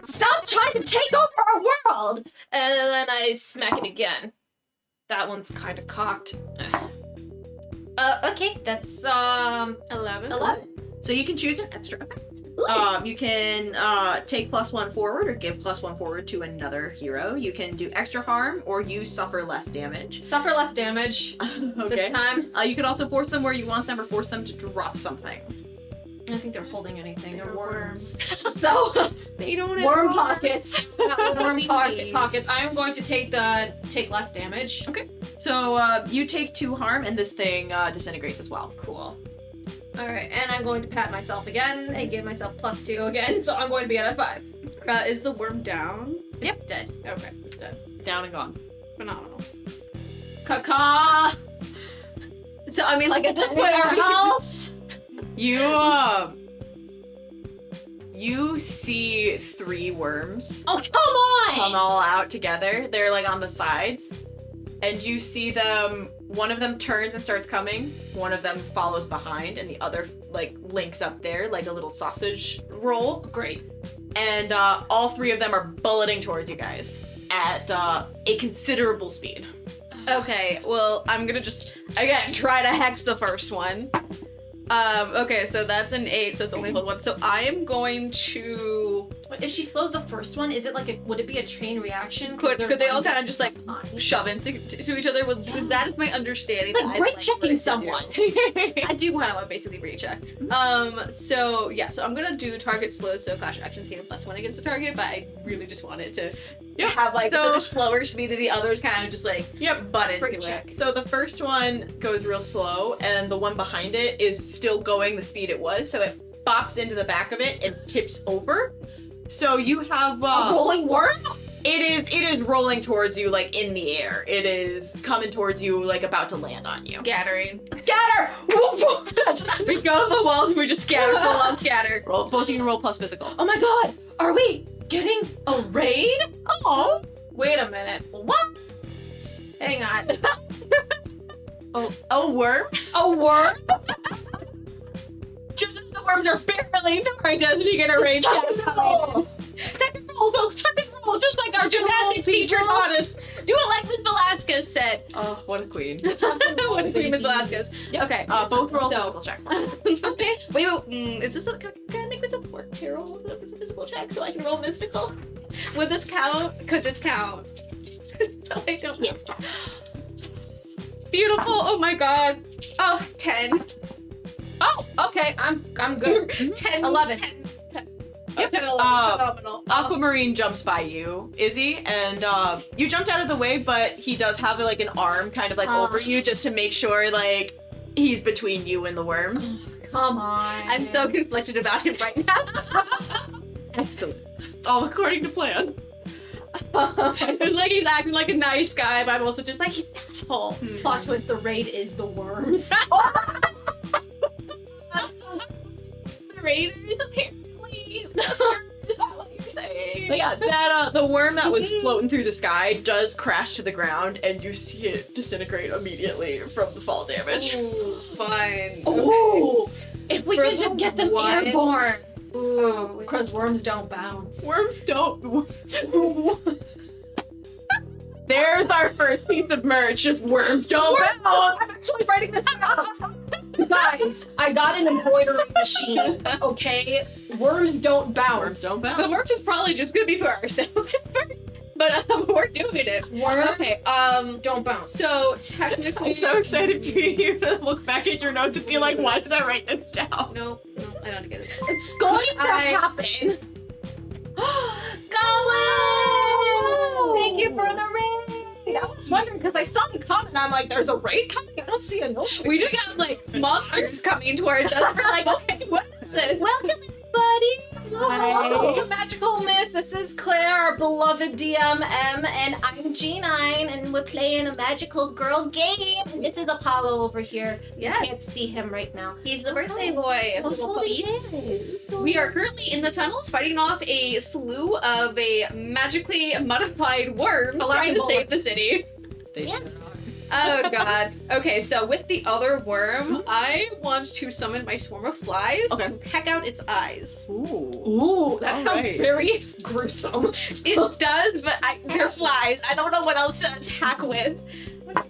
Stop trying to take over our world! And then I smack it again. That one's kind of cocked. Okay, that's 11. 11. So you can choose an extra effect. Ooh. You can take +1 forward or give +1 forward to another hero. You can do extra harm or you suffer less damage. Suffer less damage this time. You could also force them where you want them or force them to drop something. I don't think they're holding anything. They're worms. So, They don't worm pockets. Worm Please. pockets. I am going to take less damage. Okay. So you take 2 harm and this thing disintegrates as well. Cool. Alright, and I'm going to pat myself again and give myself +2 again, so I'm going to be at a 5. Is the worm down? Yep, dead. Okay, it's dead. Down and gone. Phenomenal. Caca! So I mean, like at this point, Where we could just- else? You see 3 worms Oh, come come on! all out together. They're like on the sides. And you see them, one of them turns and starts coming, one of them follows behind, and the other like links up there like a little sausage roll. Great. And all 3 of them are bulleting towards you guys at a considerable speed. Okay, well, I'm gonna just again try to hex the first one. Okay, so that's an 8, so it's only hold 1. So I am going to... If she slows the first one, is it like would it be a chain reaction? Could they all kind of just behind? shove into to each other? That is my understanding. It's like that brake I'd checking for it to someone. do. I do want to basically brake check. So yeah, so I'm gonna do target slow, so clash actions gain +1 against the target, but I really just wanted to have like So- such a slower speed that the others kind of just like butt into Brake it. check. So the first one goes real slow, and the one behind it is still going the speed it was, so it bops into the back of it and tips over. So you have A rolling worm? it is rolling towards you like in the air. It is coming towards you like about to land on you. Scattering. Scatter! We go to the walls and we just scatter, full on scatter. Roll, both of you roll plus physical. Oh my god! Are we getting a raid? Oh, Wait a minute. What? Hang on. a worm. A worm? Just as the worms are barreling towards us, we get a rage check. Technical, just like our gymnastics teacher taught us. Do it like Miss Velasquez said. Oh, what a queen. What a queen, Miss Velasquez. Okay. Both roll So- physical check. Okay. Wait. Is this can I make this a work roll? This a physical check so I can roll mystical? Would this count? Because it's count. So I don't. Yes. Beautiful. Oh my god. Oh, 10. Oh, okay. I'm good. 10. 11. 10. Yep. 10, 11. Phenomenal. Aquamarine jumps by you, Izzy, and you jumped out of the way, but he does have like an arm kind of like over you just to make sure like he's between you and the worms. Come on. I'm so conflicted about him right now. Excellent. All according to plan. It's like he's acting like a nice guy, but I'm also just like, he's an asshole. Plot twist, the raid is the worms. The Raiders, apparently. Is that what you're saying? But yeah, that the worm that was floating through the sky does crash to the ground, and you see it disintegrate immediately from the fall damage. Ooh, fine. Ooh. If we For could just get them one- airborne. Ooh. Because worms don't bounce. Worms don't. There's our first piece of merch. Just worms don't bounce. I'm actually writing this down. Guys, I got an embroidery machine, okay? Worms don't bounce. Worms don't The bounce. merch is probably just gonna be for ourselves at first, but we're doing it. Worms Okay, don't bounce. so technically... I'm so excited for you to look back at your notes and be like, why did I write this down? No, I don't get it. It's going to happen. Goblin! Thank you for the raid. I was wondering because I saw the comment. I'm like, there's a raid coming. I don't see a note. We just got like monsters coming towards us. We're like, okay, what is this? Welcome, everybody. Welcome to Magical Miss. This is Claire, our beloved DMM, and I'm G9, and we're playing a magical girl game. And this is Apollo over here. Yes. You can't see him right now. He's the birthday boy of What's little holding puppies. hands? We are currently in the tunnels fighting off a slew of a magically modified worms Oh, trying to that's save the city. Yeah. Oh god. Okay, so with the other worm, I want to summon my swarm of flies Okay. to peck out its eyes. Ooh. Ooh, that sounds Alright. very gruesome. It does, but they're flies. I don't know what else to attack with.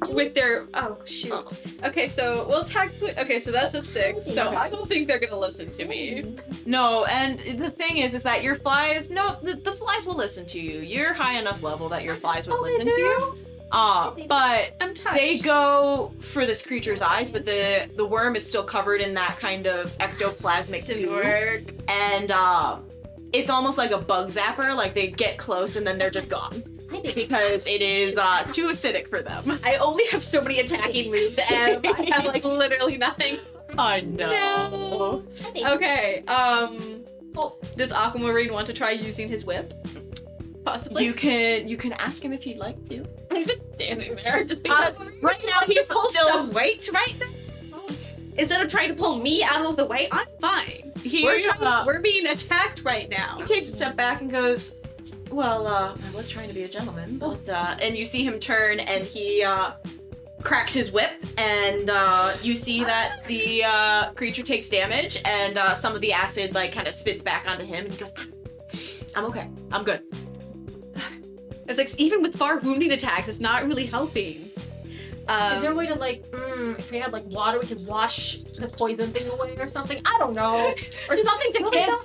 With their shoot. Okay, so we'll attack. Okay, so that's a 6. So I don't think they're gonna listen to me. No, and the thing is that your flies, the flies will listen to you. You're high enough level that your flies would listen to you. But I'm touched. they go for this creature's eyes, but the worm is still covered in that kind of ectoplasmic Didn't goo. work. And it's almost like a bug zapper. Like they get close and then they're just gone because it is too acidic for them. I only have so many attacking moves, and I have like literally nothing. I know. Okay. Does Aquamarine want to try using his whip? Possibly. You can ask him if he'd like to. He's just standing there, just Right now he's pull still some weight right now. Instead of trying to pull me out of the way, I'm fine. We're being attacked right now. He takes a step back and goes, well, I was trying to be a gentleman, but, and you see him turn and he, cracks his whip, and, you see that the, creature takes damage, and, some of the acid, like, kind of spits back onto him, and he goes, I'm okay. I'm good. It's like, even with far wounding attacks, it's not really helping. Is there a way to like, if we had like water, we could wash the poison thing away or something? I don't know. Or something to kill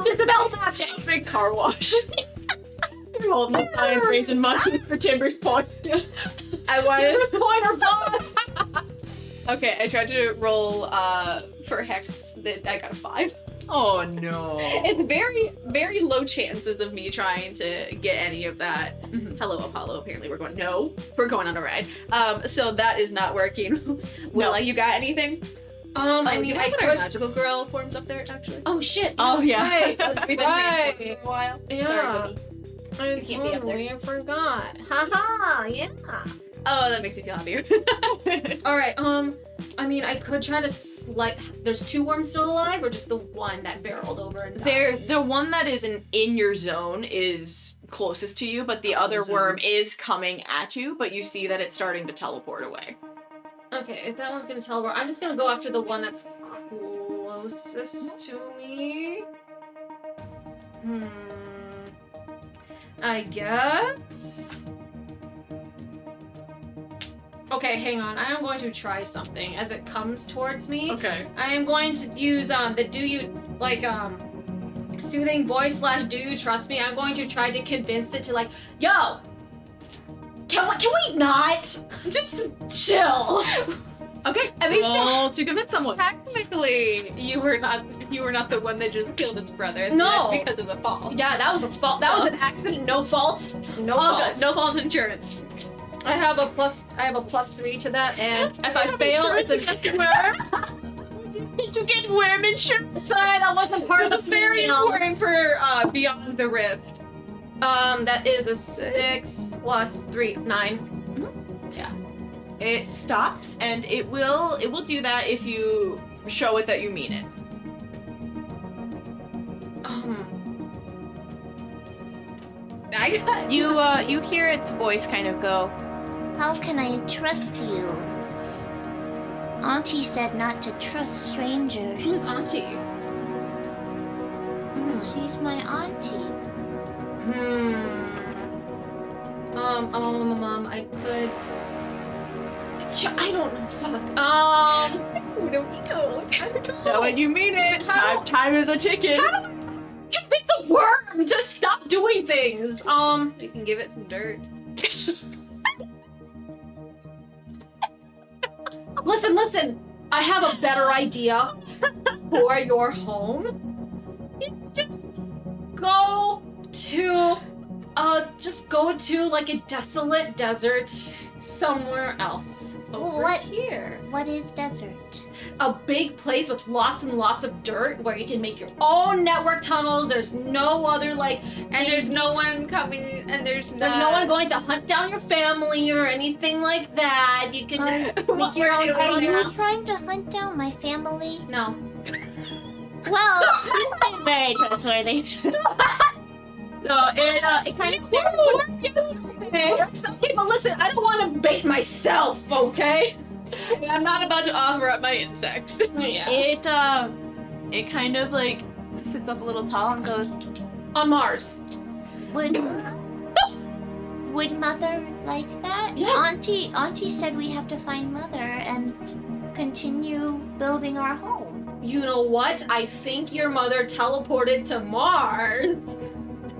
Isabel matching. Big car wash. You're holding the sign, raising money for Timber's Point. I wanted. Timber's Point or boss. Okay, I tried to roll for hex. I got a 5. Oh no. It's very, very low chances of me trying to get any of that. Hello, Apollo. Apparently, we're going on a ride. So that is not working. Willa, you got anything? I mean, I put our could. magical girl forms up there actually. Oh shit. Oh, that's yeah. Right. We've been transforming for a while. Yeah. Sorry, Boogie. I can't be up there. totally forgot. Haha. Yeah. Oh, that makes me feel happier. All right. I mean, I could try to there's 2 worms still alive, or just the one that barreled over and died? The one that is in your zone is closest to you, but the other worm is coming at you, but you see that it's starting to teleport away. Okay, if that one's gonna teleport, I'm just gonna go after the one that's closest to me. I guess. Okay, hang on. I am going to try something as it comes towards me. Okay. I am going to use the do you like soothing voice / do you trust me? I'm going to try to convince it to like, yo, can we not just chill? Okay. I mean, roll to convince someone. technically, you were not the one that just killed its brother. No. That's because of the fall. Yeah, that was a fault. That was an accident. No fault. No All fault. good. No false insurance. I have a +3 to that, and if I fail, it's a Did you get worm insurance? Sorry, that wasn't part of the It's very email. important for Beyond the Rift. That is a 6 + 3, 9. Yeah. It stops, and it will do that if you show it that you mean it. I got You hear its voice kind of go, How can I trust you? Auntie said not to trust strangers. Who's Auntie? She's my auntie. I could. I don't know. Fuck. we don't know. Show it you mean it. How- Time is a ticking. How do I convince a worm to stop doing things? You can give it some dirt. Listen. I have a better idea for your home. You just go to like a desolate desert somewhere else. Over What? here. What is desert? A big place with lots and lots of dirt where you can make your own network tunnels. There's no other like And there's no one coming, and there's no one going to hunt down your family or anything like that. You can just make your own Are you thing. trying to hunt down my family? No. Well, you seem very trustworthy. No, it kind of Okay, but listen, I don't want to bait myself, okay? I'm not about to offer up my insects. Yeah. it kind of like sits up a little tall and goes, On Mars. Would Mother like that? Yes. Auntie said we have to find Mother and continue building our home. You know what? I think your mother teleported to Mars.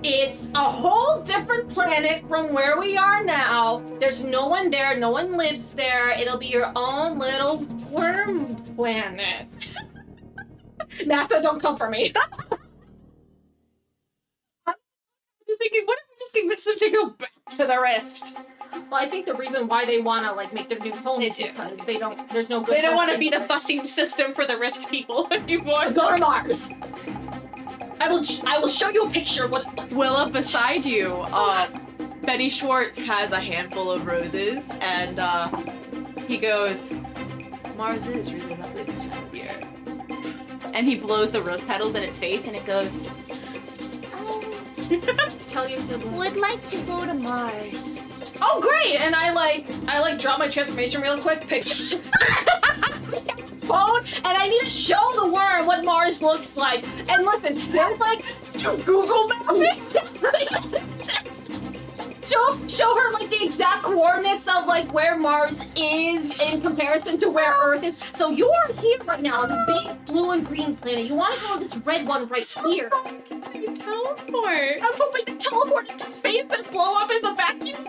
It's a whole different planet from where we are now. There's no one there. No one lives there. It'll be your own little worm planet. NASA, don't come for me. I'm thinking, what if we just convince them to go back to the Rift? Well, I think the reason why they want to like make their new home is because there's no good. They don't want to be the fucking busing system for the Rift people anymore. Go to Mars. I will show you a picture of what it looks like. Willa, beside you, Benny Schwartz has a handful of roses, and he goes, Mars is really lovely this time of year. And he blows the rose petals in its face, and it goes, Tell your sibling. Would like to go to Mars. Oh, great! And I drop my transformation real quick, pick phone, and I need to show the worm what Mars looks like. And listen, there's like Google Maps. show her like the exact coordinates of like where Mars is in comparison to where Earth is. So you are here right now on the big blue and green planet. You want to go to this red one right here. You teleport. I'm hoping to teleport into space and blow up in the vacuum.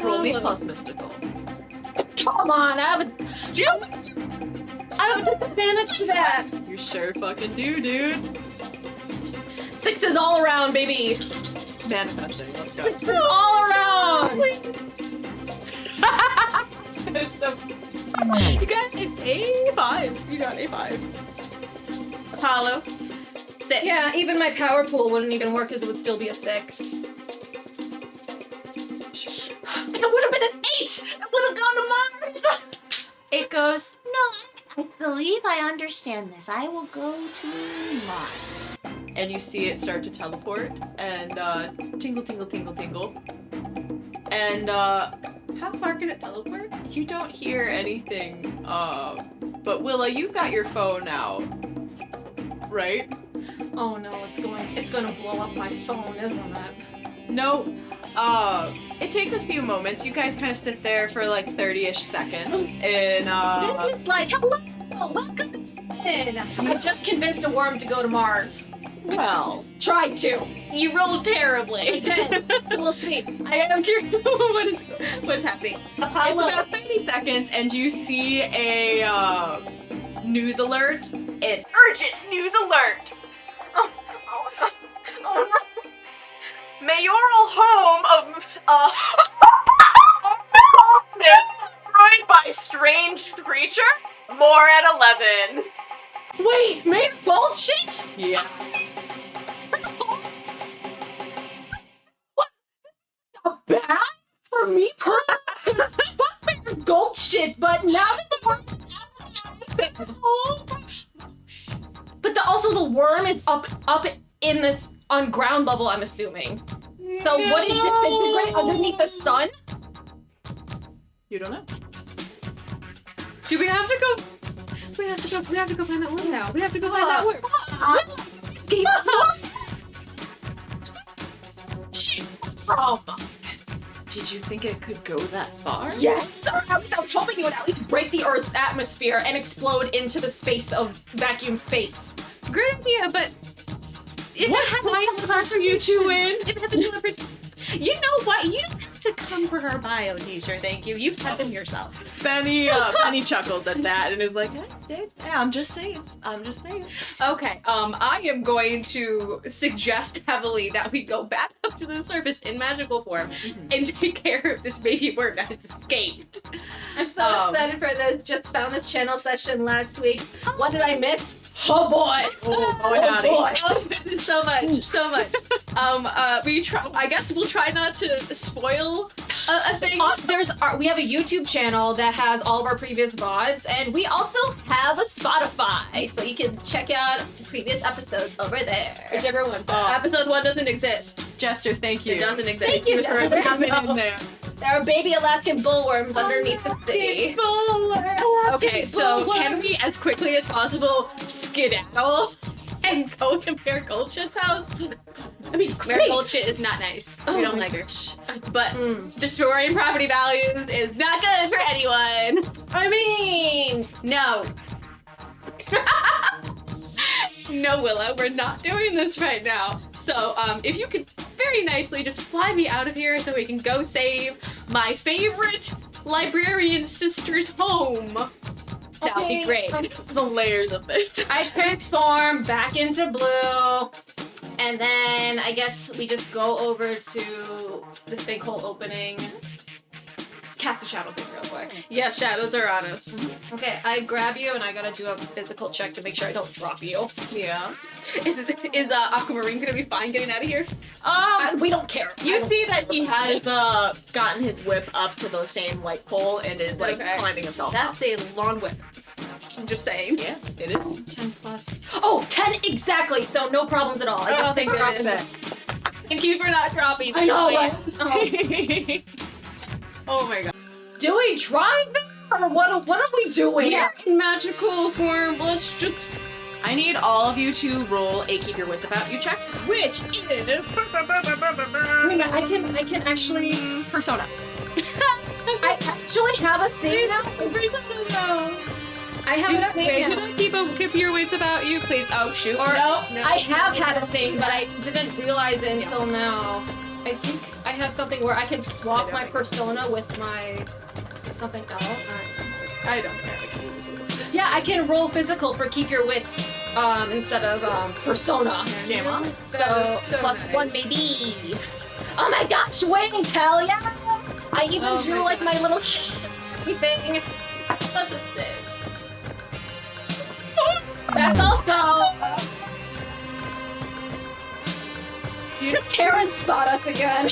Roll me plus mystical. Come on, I have a disadvantage to that. You sure fucking do, dude. Sixes all around, baby. Manifesting. Let's go. Sixes all around. So, you got an A5. You got A5. Apollo. 6. Yeah, even my power pool wouldn't even work because it would still be a 6. It would have been an 8! It would have gone to Mars! It goes, No, I believe I understand this. I will go to Mars. And you see it start to teleport and tingle, tingle, tingle, tingle. And How far can it teleport? you don't hear anything. But Willa, you got your phone out, right? Oh no, it's gonna blow up my phone, isn't it? No. It takes a few moments. You guys kind of sit there for like 30-ish seconds. And It's like, hello, welcome in. I just convinced a worm to go to Mars. well, Tried to. You rolled terribly. 10. So we'll see. I am curious what's happening. it's Apollo. about 30 seconds, and you see a news alert. An urgent news alert. Oh no. Oh no. Mayoral home of destroyed by strange creature. More at 11. Wait, Mayor Bullshit? Yeah. Bad for me personally. Fuck Mayor Gold shit, but now that the worm but also the worm is up in this on ground level, I'm assuming. So would it disintegrate underneath the sun? You don't know. Do we have to go? We have to go find that worm now. We have to go find that worm. Game Oh, Did you think it could go that far? yes! Or at least I was hoping it would at least break the Earth's atmosphere and explode into the space of vacuum space. Great idea, but What science class are you two in? If it had to do with you know what? You don't have to come for her bio teacher, thank you. You've had them yourself. Benny chuckles at that and is like, yeah, I'm just saying. Okay, I am going to suggest heavily that we go back up to the surface in magical form and take care of this baby worm that has escaped. I'm so excited for this. Just found this channel session last week. What did I miss? Oh boy! howdy. boy! Oh, so much. I guess we'll try not to spoil a thing. We have a YouTube channel that has all of our previous VODs, and we also have a Spotify, so you can check out previous episodes over there. Whichever one. Episode 1 doesn't exist. Jester, thank you. It doesn't exist. Thank you, for Jester. coming in there. There are baby Alaskan bullworms underneath the city. Okay, so can we, as quickly as possible, skedaddle and go to Mayor Goldshit's house? I mean, Mayor great. Goldshit is not nice. Oh We don't my like her. But destroying property values is not good for anyone. I mean, No. No, Willa, we're not doing this right now. So, if you could very nicely just fly me out of here so we can go save my favorite librarian sister's home. That would be great. The layers of this. I transform back into blue, and then I guess we just go over to the sinkhole opening. Cast a shadow thing real quick. Yes, shadows are on us. Okay, I grab you, and I gotta do a physical check to make sure I don't drop you. Yeah. Is Aquamarine gonna be fine getting out of here? We don't care. You see that he has gotten his whip up to the same light pole and is like Okay. climbing himself. That's a lawn whip. I'm just saying. Yeah, it is. 10 plus. Oh, 10 exactly, so no problems at all. I Oh, don't thank think goodness. Thank you for not dropping. I know, me. right? Oh my god. Do we drive there, or what are we doing? We are in magical form. Let's just I need all of you to roll a keep your wits about you check, which is Wait a minute, I can actually persona. I actually have a thing now. I have a thing now. Keep your wits about you, please. Oh shoot. Or I have had a thing, but I didn't realize it until now. I think I have something where I can swap my persona with my something else. I don't care. Yeah, I can roll physical for keep your wits instead of persona. Jam on. So plus nice. 1 baby. Oh my gosh, wait, hell yeah! I even drew like my little thing. That's a 6. That's also. Does Karen spot us again?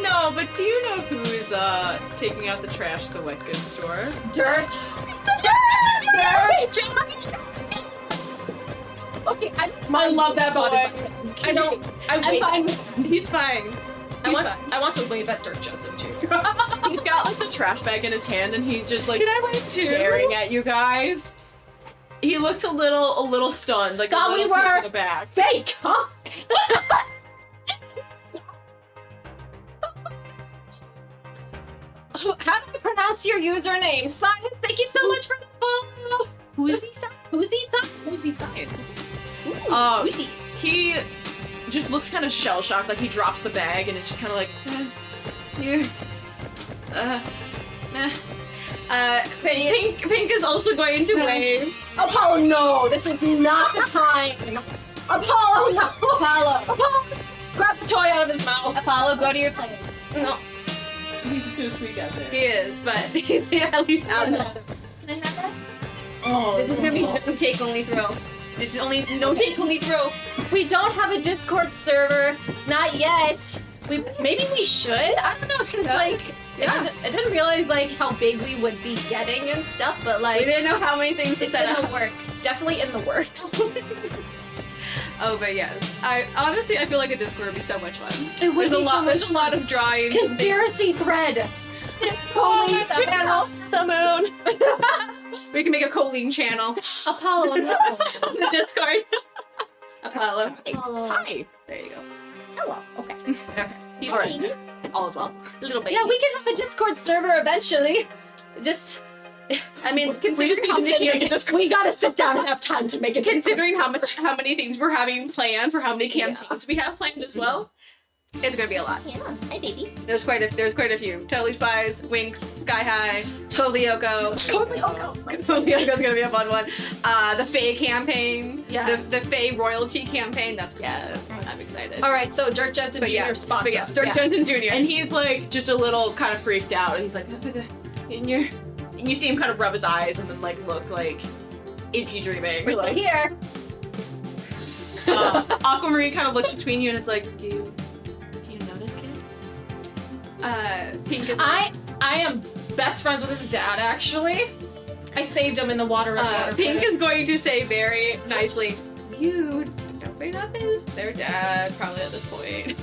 No, but do you know who is taking out the trash at the wet goods store? Dirt. Okay, I love that boy. I'm fine. He's fine. I want to wave at Dirk Jensen too. He's got like the trash bag in his hand and he's just like Can I wave too? staring at you guys. He looks a little stunned, like Thought a we little were- taken aback. Fake, huh? How do I pronounce your username? Science, thank you so much for the follow. Who's he science? He just looks kind of shell shocked, like he drops the bag and is just kind of like, Pink is also going to wave. Apollo, no, this is not the time. Apollo, no. Apollo, grab the toy out of his mouth. Apollo, go to your place. No. He's just gonna squeak out there. He is, but he's at least out of it. Can I have that? Oh, This is gonna be no take only throw. This is only no take only throw. We don't have a Discord server, not yet. Maybe we should. I don't know, since like I didn't realize like how big we would be getting and stuff, but We like didn't know how many things to it's set in up. the works. Definitely in the works. Oh, but yes. I honestly feel like a Discord would be so much fun. It would There's be a lot. so There's much a lot of drawing. conspiracy thread. Holy channel. the moon. We can make a choline channel. Apollo. on the Discord. Apollo. Apollo. Hi. There you go. Hello. Okay. He's All right. All is well. little baby. Yeah, we can have a Discord server eventually. Just I mean, we just considering how need to make it many, we gotta sit down and have time to make it. considering how many things we're having planned for how many campaigns we have planned as well, it's gonna be a lot. Yeah. Hi, baby. There's quite a few. Totally Spies, Winx, Sky High, Totally Yoko. Totally okay. Totally Yoko's gonna be a fun one. The Fae campaign. Yes. The Fae royalty campaign. That's I'm excited. All right, so Dirk Jensen But Jr. yeah, sponsors. but yeah, us. Dirk Jensen Jr. And he's like just a little kind of freaked out, and he's like, and you see him kind of rub his eyes and then like look like, is he dreaming? We're still Like, here. Aquamarine kind of looks between you and is like, do you know this kid? Pink is I am best friends with his dad. Actually, I saved him in the water. Pink is going to say very nicely, you don't bring up their dad probably at this point.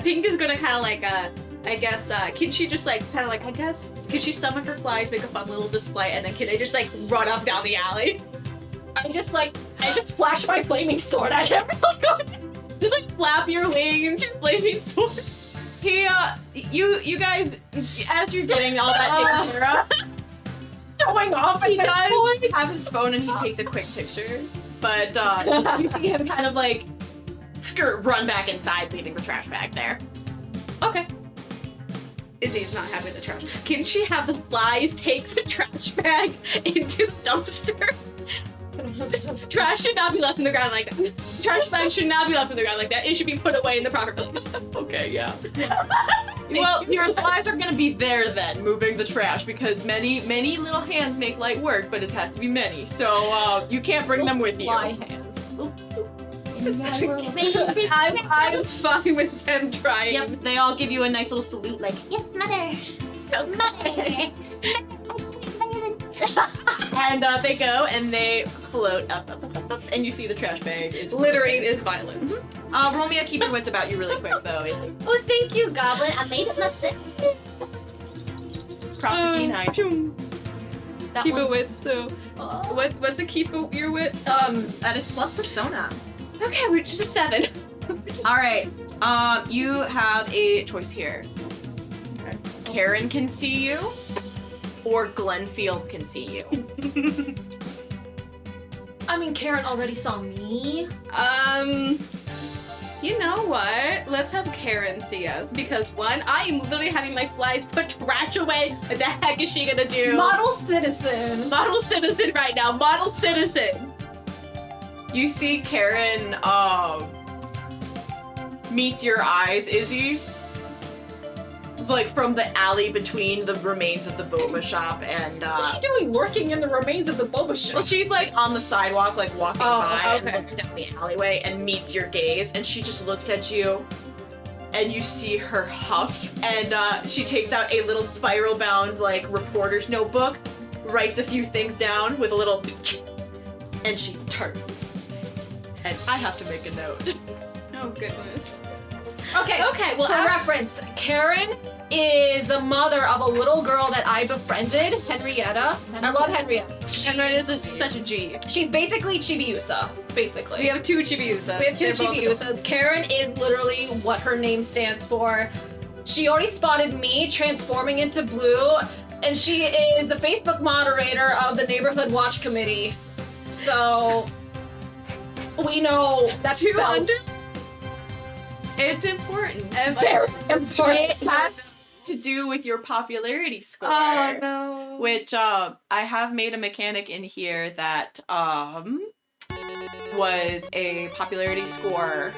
Pink is gonna kind of like can she just like kind of like can she summon her flies, make a fun little display, and then can they just like run up down the alley? I just flash my flaming sword at him. Just like flap your wings, your flaming sword. He, you guys, as you're getting all that taken care of, Showing off at he this does point. have his phone and he takes a quick picture, but you see him kind of like run back inside, leaving the trash bag there. Okay. Izzy's not having the trash. Can she have the flies take the trash bag into the dumpster? Trash should not be left in the ground like that. Trash bag should not be left in the ground like that. It should be put away in the proper place. Okay, yeah. Well, your flies are gonna be there then, moving the trash, because many little hands make light work, but it has to be many. So you can't bring them with you. Fly hands. I'm fine with them trying. Yep, they all give you a nice little salute, like, Yes, mother. Mother. and they go and they float up, and you see the trash bag is Littering is violence. roll me a keep your wits about you really quick though. Oh, thank you, Goblin. I made it myself. Props to G9. That Keep a one's- wit, so what's a keep your wit? That is plus persona. Okay, we're just a 7. All right. You have a choice here. Okay. Karen can see you, or Glenfield can see you. I mean, Karen already saw me. You know what? Let's have Karen see us because one, I am literally having my flies put trash away. What the heck is she gonna do? Model citizen. Model citizen right now. Model citizen. You see Karen meet your eyes, Izzy. Like from the alley between the remains of the boba shop and What's she doing working in the remains of the boba shop? well, she's like on the sidewalk, like walking by, okay. and looks down the alleyway and meets your gaze, and she just looks at you, and you see her huff, and she takes out a little spiral-bound like reporter's notebook, writes a few things down with a little, and she turns, and I have to make a note. Oh goodness. Okay. Okay, well, for reference, Karen is the mother of a little girl that I befriended, Henrietta. I love Henrietta. Henrietta is such a G. She's basically Chibiusa, basically. We have 2 Chibiusa. We have 2 Chibiusas. Karen is literally what her name stands for. She already spotted me transforming into blue, and she is the Facebook moderator of the Neighborhood Watch Committee. So we know that's 2 spelled under. It's important. very important. It has to do with your popularity score. Oh no. Which I have made a mechanic in here that was a popularity score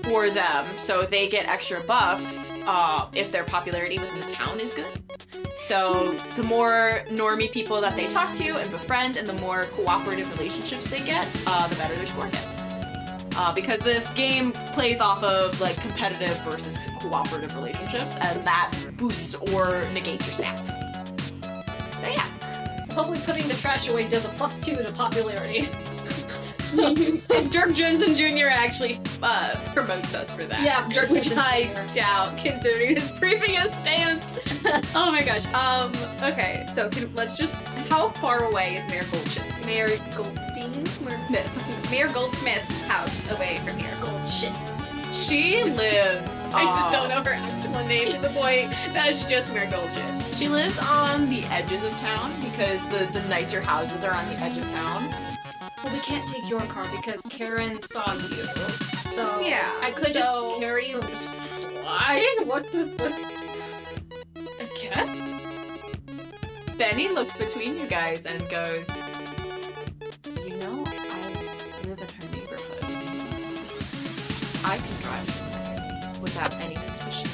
for them, so they get extra buffs if their popularity within the town is good. So the more normie people that they talk to and befriend, and the more cooperative relationships they get, the better their score gets. Because this game plays off of like competitive versus cooperative relationships, and that boosts or negates your stats. So yeah. So hopefully putting the trash away does a +2 to popularity. And Dirk Jensen Jr. actually promotes us for that. Yeah, Dirk Which Jensen I Jr. doubt, considering his previous stance. Oh my gosh. Okay, so let's just. How far away is Mayor Goldschmidt? Mayor Goldstein? Mayor Goldsmith's house away from here. Shit. She lives. I just don't know her actual name to the point that it's just Mayor Goldschmidt. She lives on the edges of town because the nicer houses are on the edge of town. Well, we can't take your car because Karen saw you. So Yeah, I could so- just carry you and just fly. What's okay? Benny looks between you guys and goes, "You know, I live in her neighborhood. I can drive this without any suspicion.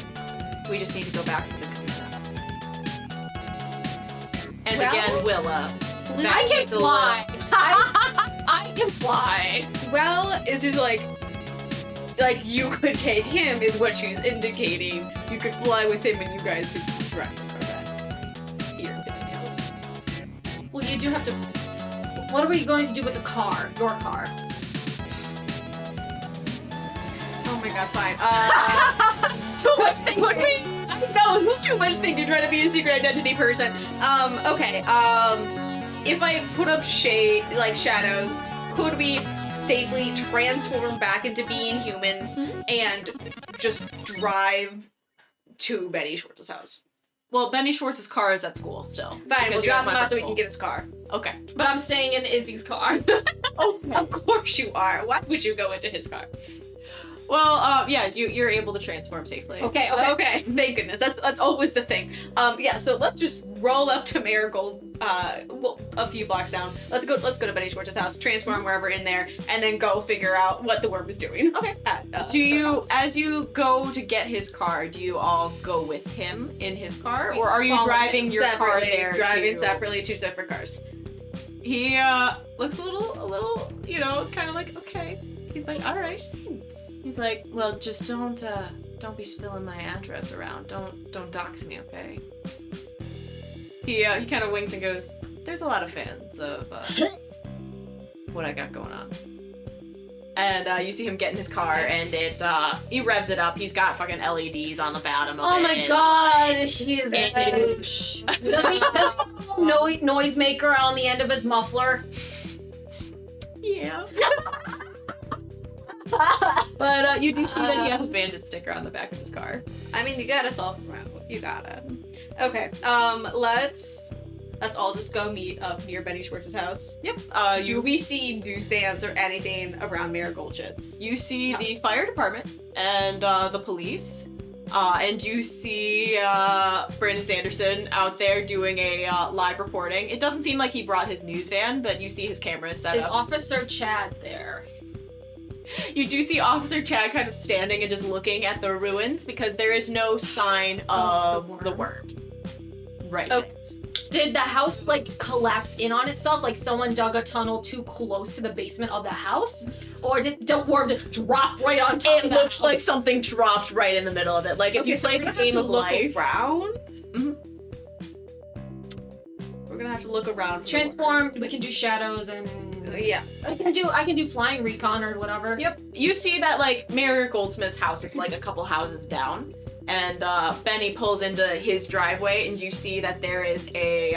We just need to go back to the computer." And Well, again, Willa. I back can with the fly. I can fly. Well, is it like you could take him is what she's indicating. You could fly with him and you guys could drive the car back here. Well, you do have to. What are we going to do with the car? Your car? Oh my god, fine. Too much thing. Would we? No, too much thing to try to be a secret identity person. Okay. If I put up shadows, could we safely transform back into being humans and just drive to Betty Schwartz's house? Well, Benny Schwartz's car is at school still. Fine, because we'll you drop guys him went off for so we can school. get his car. Okay. But I'm staying in Izzy's car. Oh, of course you are. Why would you go into his car? Well, yeah, you're able to transform safely. Okay. Okay, thank goodness. That's always the thing. Yeah, so let's just roll up to Marigold, well, a few blocks down. Let's go to Betty Schwartz's house, transform wherever in there, and then go figure out what the worm is doing. Okay. At, Do her you, house. as you go to get his car, do you all go with him in his car, or are you Follow driving him your car Separately, there? driving to- separately, 2 separate cars. He looks a little, kind of like, okay. He's like, all right. He's like, well, just don't be spilling my address around. Don't dox me, okay? He kind of winks and goes, there's a lot of fans of what I got going on. And you see him get in his car, and he revs it up. He's got fucking LEDs on the bottom of it. Oh my and- god, he's a And- douche. Does he have a noisemaker on the end of his muffler? Yeah. But you do see that he has a bandit sticker on the back of his car. I mean, you gotta solve the problem. You gotta. Okay. Let's all just go meet up near Benny Schwartz's house. Yep. Do we see newsstands or anything around Mayor Goldschmidt's? You see the fire department and the police. And you see Brandon Sanderson out there doing a live reporting. It doesn't seem like he brought his news van, but you see his cameras set Is up. Officer Chad there? You do see Officer Chad kind of standing and just looking at the ruins because there is no sign of the worm. Right. Oh. Did the house like collapse in on itself? Like someone dug a tunnel too close to the basement of the house? Or did the worm just drop right on top It of the looks house? like something dropped right in the middle of it. Like if you so played we're the gonna game have of to look life. around. Mhm. We're gonna have to look around. for the Transform, we can do shadows and worm. Yeah. I can do flying recon or whatever. Yep. You see that like Mayor Goldsmith's house is like a couple houses down, and Benny pulls into his driveway, and you see that there is a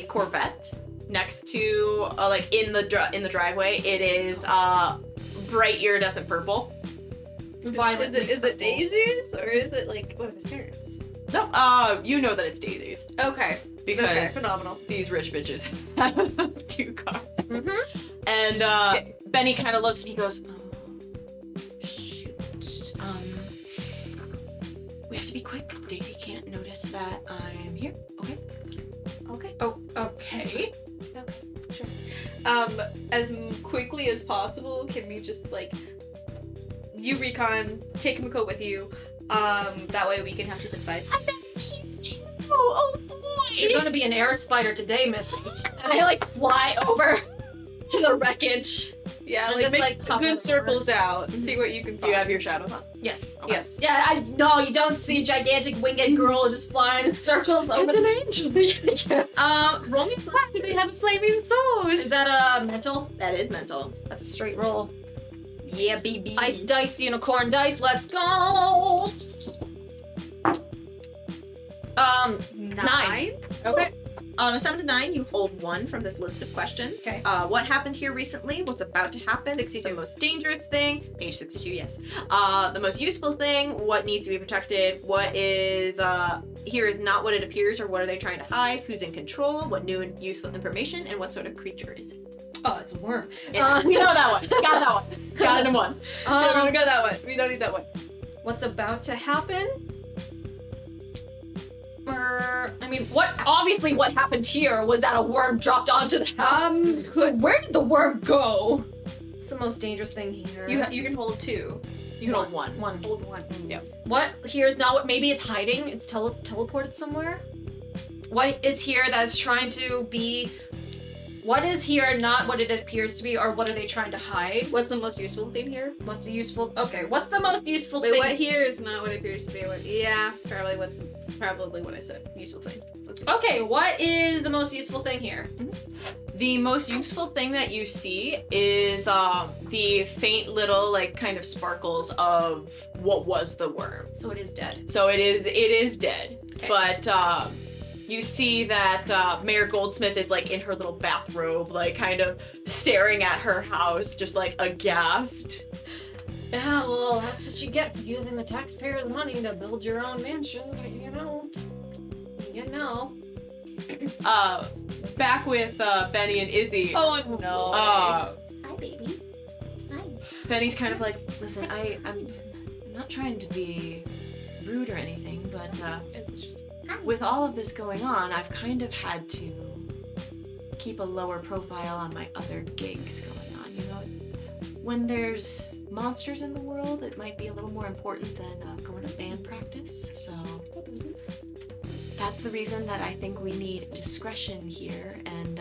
Corvette next to like in the driveway. It is bright iridescent purple. Violet Is it Daisy's or is it like one of his parents? No, you know that it's Daisy's Okay. because Okay. Phenomenal. these rich bitches have 2 cars. Mhm. And Benny kind of looks and he goes, "Oh, shoot. We have to be quick. Daisy can't notice that I'm here. Okay. Okay. Oh, okay. As quickly as possible, can we just like you recon, take Miko with you, that way we can have 2 sets spies. Oh boy. You're gonna be an air spider today, Missy. And I like fly over to the wreckage. Yeah, And like just, make like, pop good over. circles out and see what you can Do you find. have your shadows on? Yes. Okay. Yes. Yeah, no, you don't see gigantic winged girl just flying in circles over the angel. Roll me. They have a flaming sword. Is that a mental? That is mental. That's a straight roll. Yeah, baby. Ice dice, unicorn dice, let's go! 9. Okay. On a 7 to 9, you hold 1 from this list of questions. Okay. What happened here recently? What's about to happen? 62. The most dangerous thing. Page 62, yes. The most useful thing. What needs to be protected? What is, here is not what it appears, or what are they trying to hide? Who's in control? What new and useful information? And what sort of creature is it? Oh, it's a worm. Yeah, we know that one. Got that one. Got it in 1. Yeah, we got that one. We don't need that one. What's about to happen? I mean, obviously what happened here was that a worm dropped onto the house. So where did the worm go? What's the most dangerous thing here? You can hold 2. You can hold 1. One. Hold 1. What here's not what, maybe it's hiding, it's teleported somewhere? What is here that's trying to be, what is here not what it appears to be, or what are they trying to hide? What's the most useful thing here? What's the useful, okay, what's the most useful Wait, thing? what here is not what it appears to be. What? Yeah, probably what I said. Useful thing. Let's see. Okay, what is the most useful thing here? The most useful thing that you see is the faint little like kind of sparkles of what was the worm. So it is dead. So it is dead. Okay. But you see that Mayor Goldsmith is like in her little bathrobe, like kind of staring at her house, just like aghast. Yeah, well, that's what you get for using the taxpayers' money to build your own mansion, you know. You know. Back with Benny and Izzy. Oh no. Hi, baby. Hi. Benny's kind of like, listen, I'm not trying to be rude or anything, but with all of this going on, I've kind of had to keep a lower profile on my other gigs going on. You know, when there's monsters in the world, it might be a little more important than going to band practice. So that's the reason that I think we need discretion here. And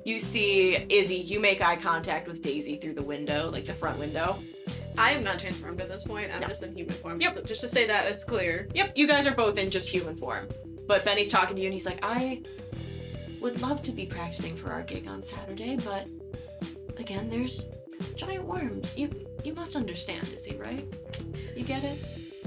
you see Izzy, you make eye contact with Daisy through the window, like the front window. I am not transformed at this point. I'm No. just in human form. Yep. So just to say that it's clear. Yep, you guys are both in just human form. But Benny's talking to you and he's like, I would love to be practicing for our gig on Saturday, but again, there's giant worms. You must understand, Izzy, right? You get it?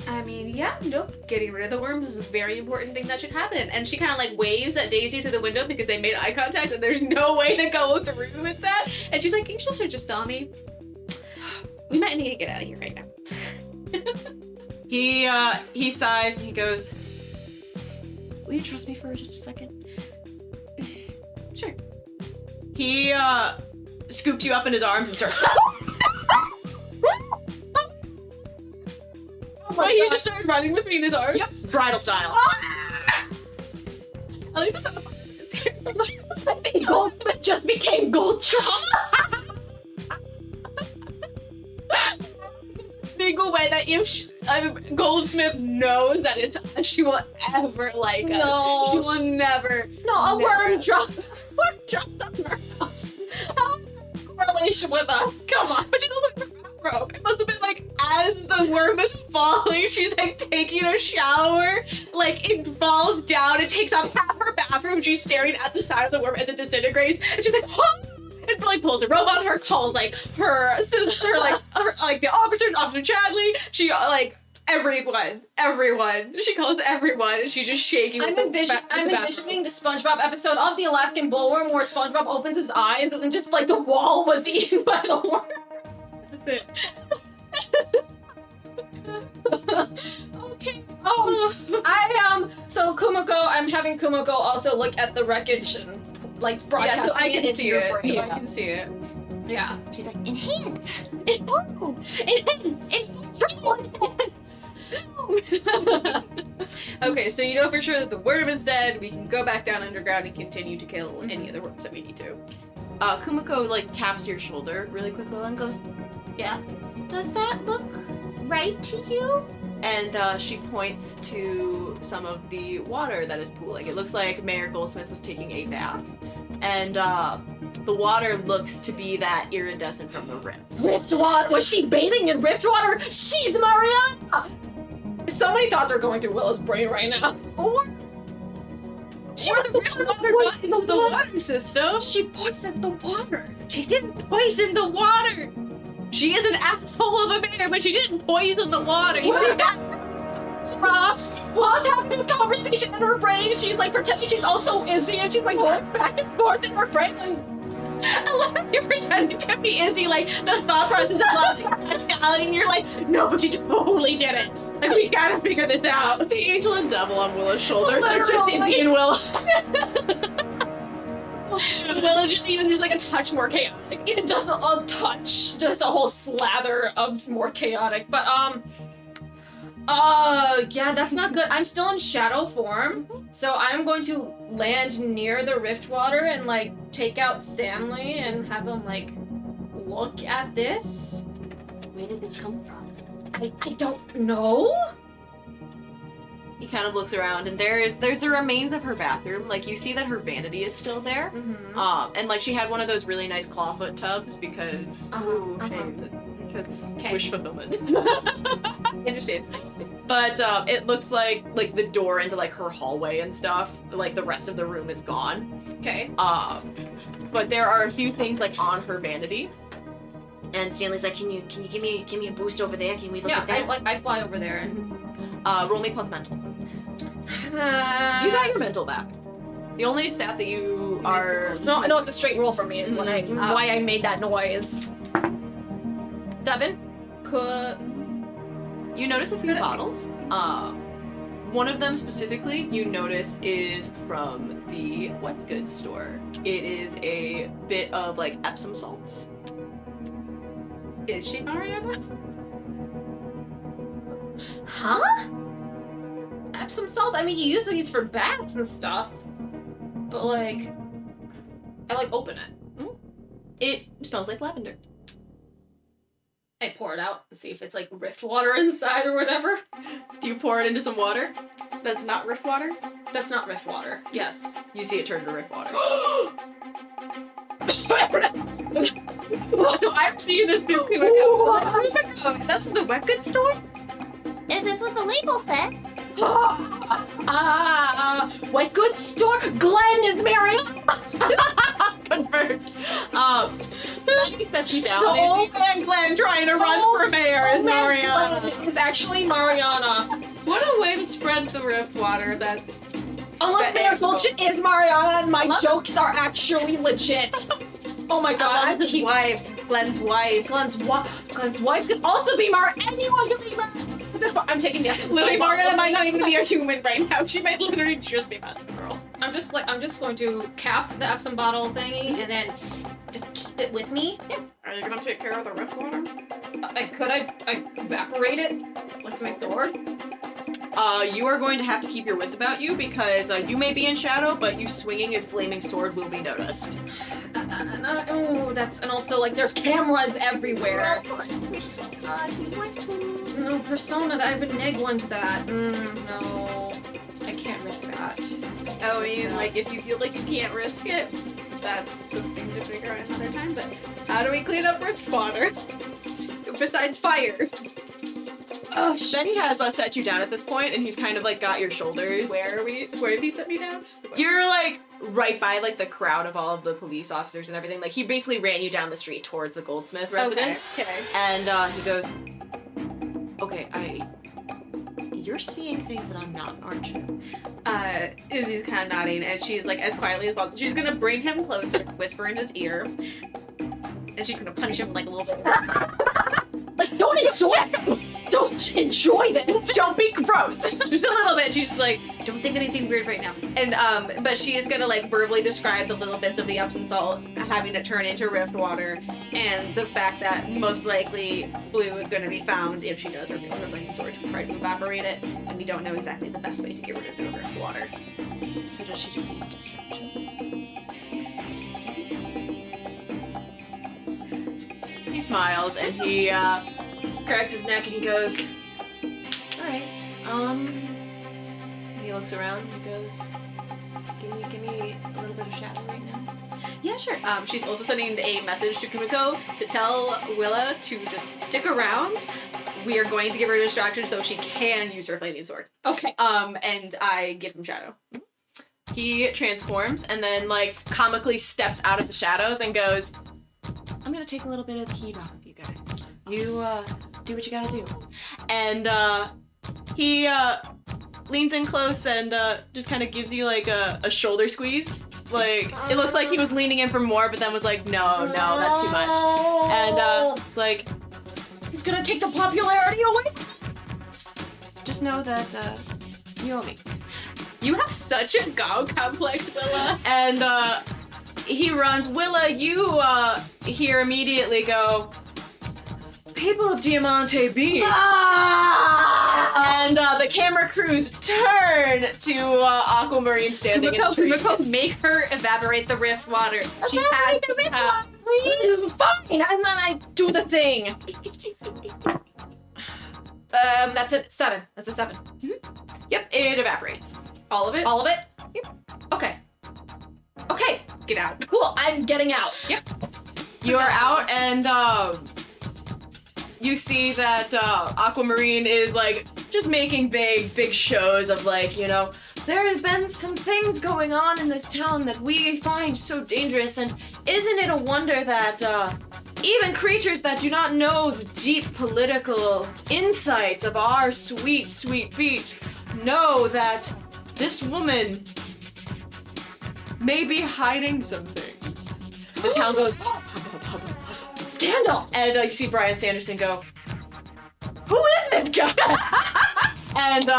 I mean, yeah, nope. Getting rid of the worms is a very important thing that should happen. And she kind of like waves at Daisy through the window because they made eye contact and there's no way to go through with that. And she's like, your sister just saw me. We might need to get out of here right now. He sighs and he goes, will you trust me for just a second? Sure. He scoops you up in his arms and starts. But he just started running with me in his arms. Yep, bridal style. At least I think Goldsmith just became Goldtron. single way that if Goldsmith knows that it's us, she will ever like No. us. She will never. No, a Never. worm dropped on her house. How is that a correlation with us? Come on. But she's also in her bathrobe. It must have been like as the worm is falling, she's like taking a shower. Like it falls down, it takes up half her bathroom. She's staring at the side of the worm as it disintegrates, and she's like, oh! And like pulls a robe on her, calls like her sister, like the officer Chadley. She like everyone. She calls everyone, and she's just shaking. I'm envisioning the SpongeBob episode of the Alaskan Bullworm where SpongeBob opens his eyes and then just like the wall was eaten by the worm. That's it. Okay. So Kumiko, I'm having Kumiko also look at the wreckage and like broadcast Yeah, so I it can into see your it. brain. So I can see it. Yeah. She's like, enhance. Enhance. Okay, so you know for sure that the worm is dead. We can go back down underground and continue to kill any other worms that we need to. Kumiko like taps your shoulder really quickly and goes, Yeah. Does that look right to you? and she points to some of the water that is pooling. It looks like Mayor Goldsmith was taking a bath, and the water looks to be that iridescent from the rift. Rift water? Was she bathing in rift water? She's Mariana! So many thoughts are going through Willa's brain right now. She was got into the water system. She poisoned the water. She didn't poison the water. She is an asshole of a bear, but she didn't poison the water. You What? think that Ross, while having this conversation in her brain, she's like pretending she's also Izzy, and she's like going back and forth in her brain. Like, I love you pretending to be Izzy, like the thought process of logic and rationality, and you're like, no, but you totally did it. Like, we gotta figure this out. The angel and devil on Willa's shoulders are just Literally. Izzy and Willa. Willa just like a touch more chaotic. even just a touch, just a whole slather of more chaotic. But yeah, that's not good. I'm still in shadow form, so I'm going to land near the rift water and like take out Stanley and have him like look at this. Where did this come from? I don't know. He kind of looks around, and there's the remains of her bathroom. Like, you see that her vanity is still there. Mm-hmm. And like she had one of those really nice clawfoot tubs because because Okay. wish fulfillment. Understand? But it looks like the door into like her hallway and stuff. Like the rest of the room is gone. Okay. But there are a few things like on her vanity. And Stanley's like, can you give me a boost over there? Can we look Yeah, at that? I fly over there and. Roll me plus mental. You got your mental back. The only stat that you are No, it's a straight roll for me. Is when why I made that noise. 7. you notice a few bottles. One of them specifically you notice is from the what's good store. It is a bit of like Epsom salts. Is she Mariana? Huh? Epsom salts? I mean, you use these for baths and stuff. But like, I like open it. It smells like lavender. I pour it out and see if it's like rift water inside or whatever. Do you pour it into some water? That's not rift water? That's not rift water. Yes. You see it turn to rift water. So I'm seeing this thing come out. That's from the wet goods store? If that's what the label said. What good store? Glenn is Mariana. Confirmed. sets you down. The old man Glenn trying to run for mayor is Mariana. It's actually Mariana. What a way to spread the rift water. That's Unless The their info. bullshit is Mariana and my jokes are actually legit. Oh my god. Glenn's wife. Glenn's wife. Glenn's wife could also be anyone could be At this point, I'm taking the essence. Lily Mariana might not even be a human right now. She might literally just be a magic girl. I'm just going to cap the Epsom bottle thingy and then just keep it with me. Are you gonna take care of the rift water? Could I evaporate it with my sword? You are going to have to keep your wits about you because you may be in shadow, but you swinging a flaming sword will be noticed. And also like there's cameras everywhere. No, Persona, I've been neg one to that. No, I can't risk that. Oh, I mean, like, if you feel like you can't risk it, that's something to figure out another time, but how do we clean up rift water? Besides fire. Oh, Benny has set you down at this point, and he's kind of like got your shoulders. Where did he set me down? You're like right by like the crowd of all of the police officers and everything. Like he basically ran you down the street towards the goldsmith residence. Okay. And he goes, "Okay, you're seeing things that I'm not, aren't you?" Izzy's kind of nodding, and she's like, as quietly as possible, she's gonna bring him closer, whisper in his ear, and she's gonna punish him like a little bit. like don't enjoy this. Don't be gross. Just a little bit. She's just like, don't think anything weird right now. And but she is gonna like verbally describe the little bits of the Epsom salt having to turn into rift water, and the fact that most likely Blue is gonna be found if she does reveal her flaming sword to try to evaporate it, and we don't know exactly the best way to get rid of the rift water. So does she just need distraction? He smiles and he cracks his neck and he goes, "Alright, he looks around and he goes, give me a little bit of shadow right now." Yeah, sure. She's also sending a message to Kumiko to tell Willa to just stick around. We are going to give her a distraction so she can use her flaming sword. Okay. And I give him shadow. He transforms and then like comically steps out of the shadows and goes, "I'm gonna take a little bit of the heat off of you guys. You do what you gotta do." And he leans in close and just kind of gives you like a shoulder squeeze. Like it looks like he was leaning in for more, but then was like, no, that's too much. And it's like, he's gonna take the popularity away. just know that you owe me. You have such a god complex, Willa. And he runs. Willa, you hear immediately go, "People of Diamante Beach." And the camera crews turn to Aquamarine standing in the tree. Kumiko, make her evaporate the rift water. She has to have. Fine, and then I do the thing. That's a 7. That's a 7. Yep, it evaporates. All of it? All of it? Yep. Okay. Okay. Get out. Cool. I'm getting out. You are out, and you see that Aquamarine is like just making big shows of like, you know, there has been some things going on in this town that we find so dangerous, and isn't it a wonder that even creatures that do not know the deep political insights of our sweet, sweet beach know that this woman may be hiding something. The town goes, Scandal. and you see Brian Sanderson go, "Who is this guy?" and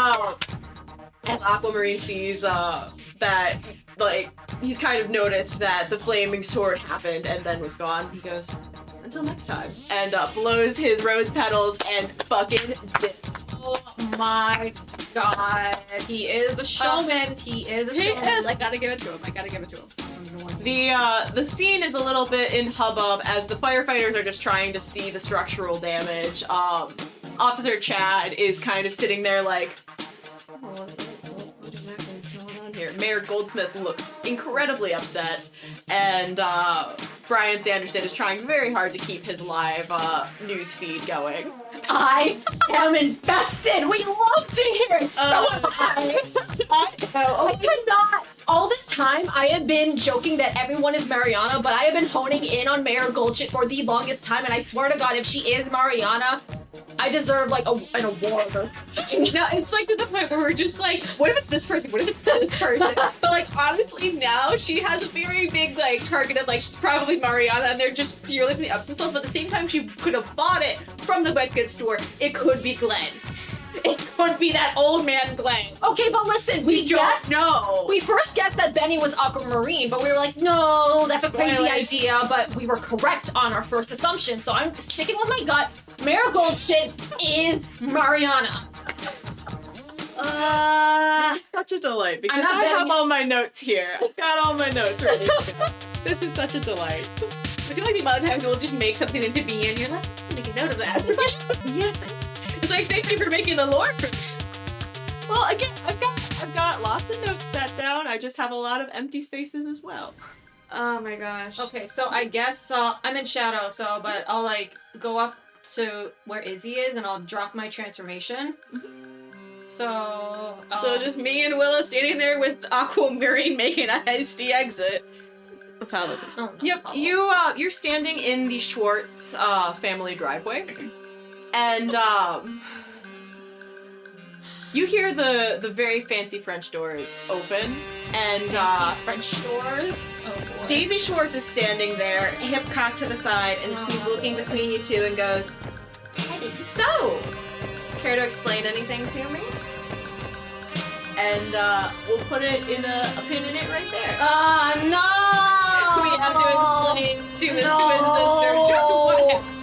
Aquamarine sees that, like, he's kind of noticed that the flaming sword happened and then was gone. He goes, "Until next time," and blows his rose petals and fucking dips. Oh my god. He is a showman. He is a showman. I gotta give it to him. The scene is a little bit in hubbub as the firefighters are just trying to see the structural damage. Officer Chad is kind of sitting there like, what exactly is going on here? Mayor Goldsmith looks incredibly upset, and Brian Sanderson is trying very hard to keep his live news feed going. I am invested. We love to hear it. So am I. I cannot. All this time, I have been joking that everyone is Mariana, but I have been honing in on Mayor Goldshit for the longest time, and I swear to God, if she is Mariana, I deserve like an award. No, it's like to the point where we're just like, what if it's this person? What if it's this person? But like honestly, now she has a very big like target of like she's probably Mariana, and they're just purely for the ups and downs. But at the same time, she could have bought it from the white goods store. It could be Glenn. It could be that old man Glenn. Okay, but listen, we guessed. No. We first guessed that Benny was aquamarine, but we were like, no, that's a crazy idea. But we were correct on our first assumption, so I'm sticking with my gut. Mayor Goldshit is Mariana. Such a delight because I'm not I have betting- all my notes here. I've got all my notes ready. This is such a delight. I feel like the amount of times we'll just make something into being, and you're like, make a note of that. Yes. It's like, thank you for making the lore for me. Well, again, I've got lots of notes set down. I just have a lot of empty spaces as well. Oh my gosh. Okay, so I guess I'm in shadow, but I'll like go up to where Izzy is and I'll drop my transformation. So So just me and Willa standing there with Aquamarine making a hasty exit. oh, no, Yep, you're standing in the Schwartz family driveway, and you hear the very fancy French doors open, and French doors. Oh boy. Daisy Schwartz is standing there, hip cocked to the side, and she's looking between you two and goes, "So, care to explain anything to me?" And we'll put it in a pin in it right there. No! We have to explain to his twin sister just what happened.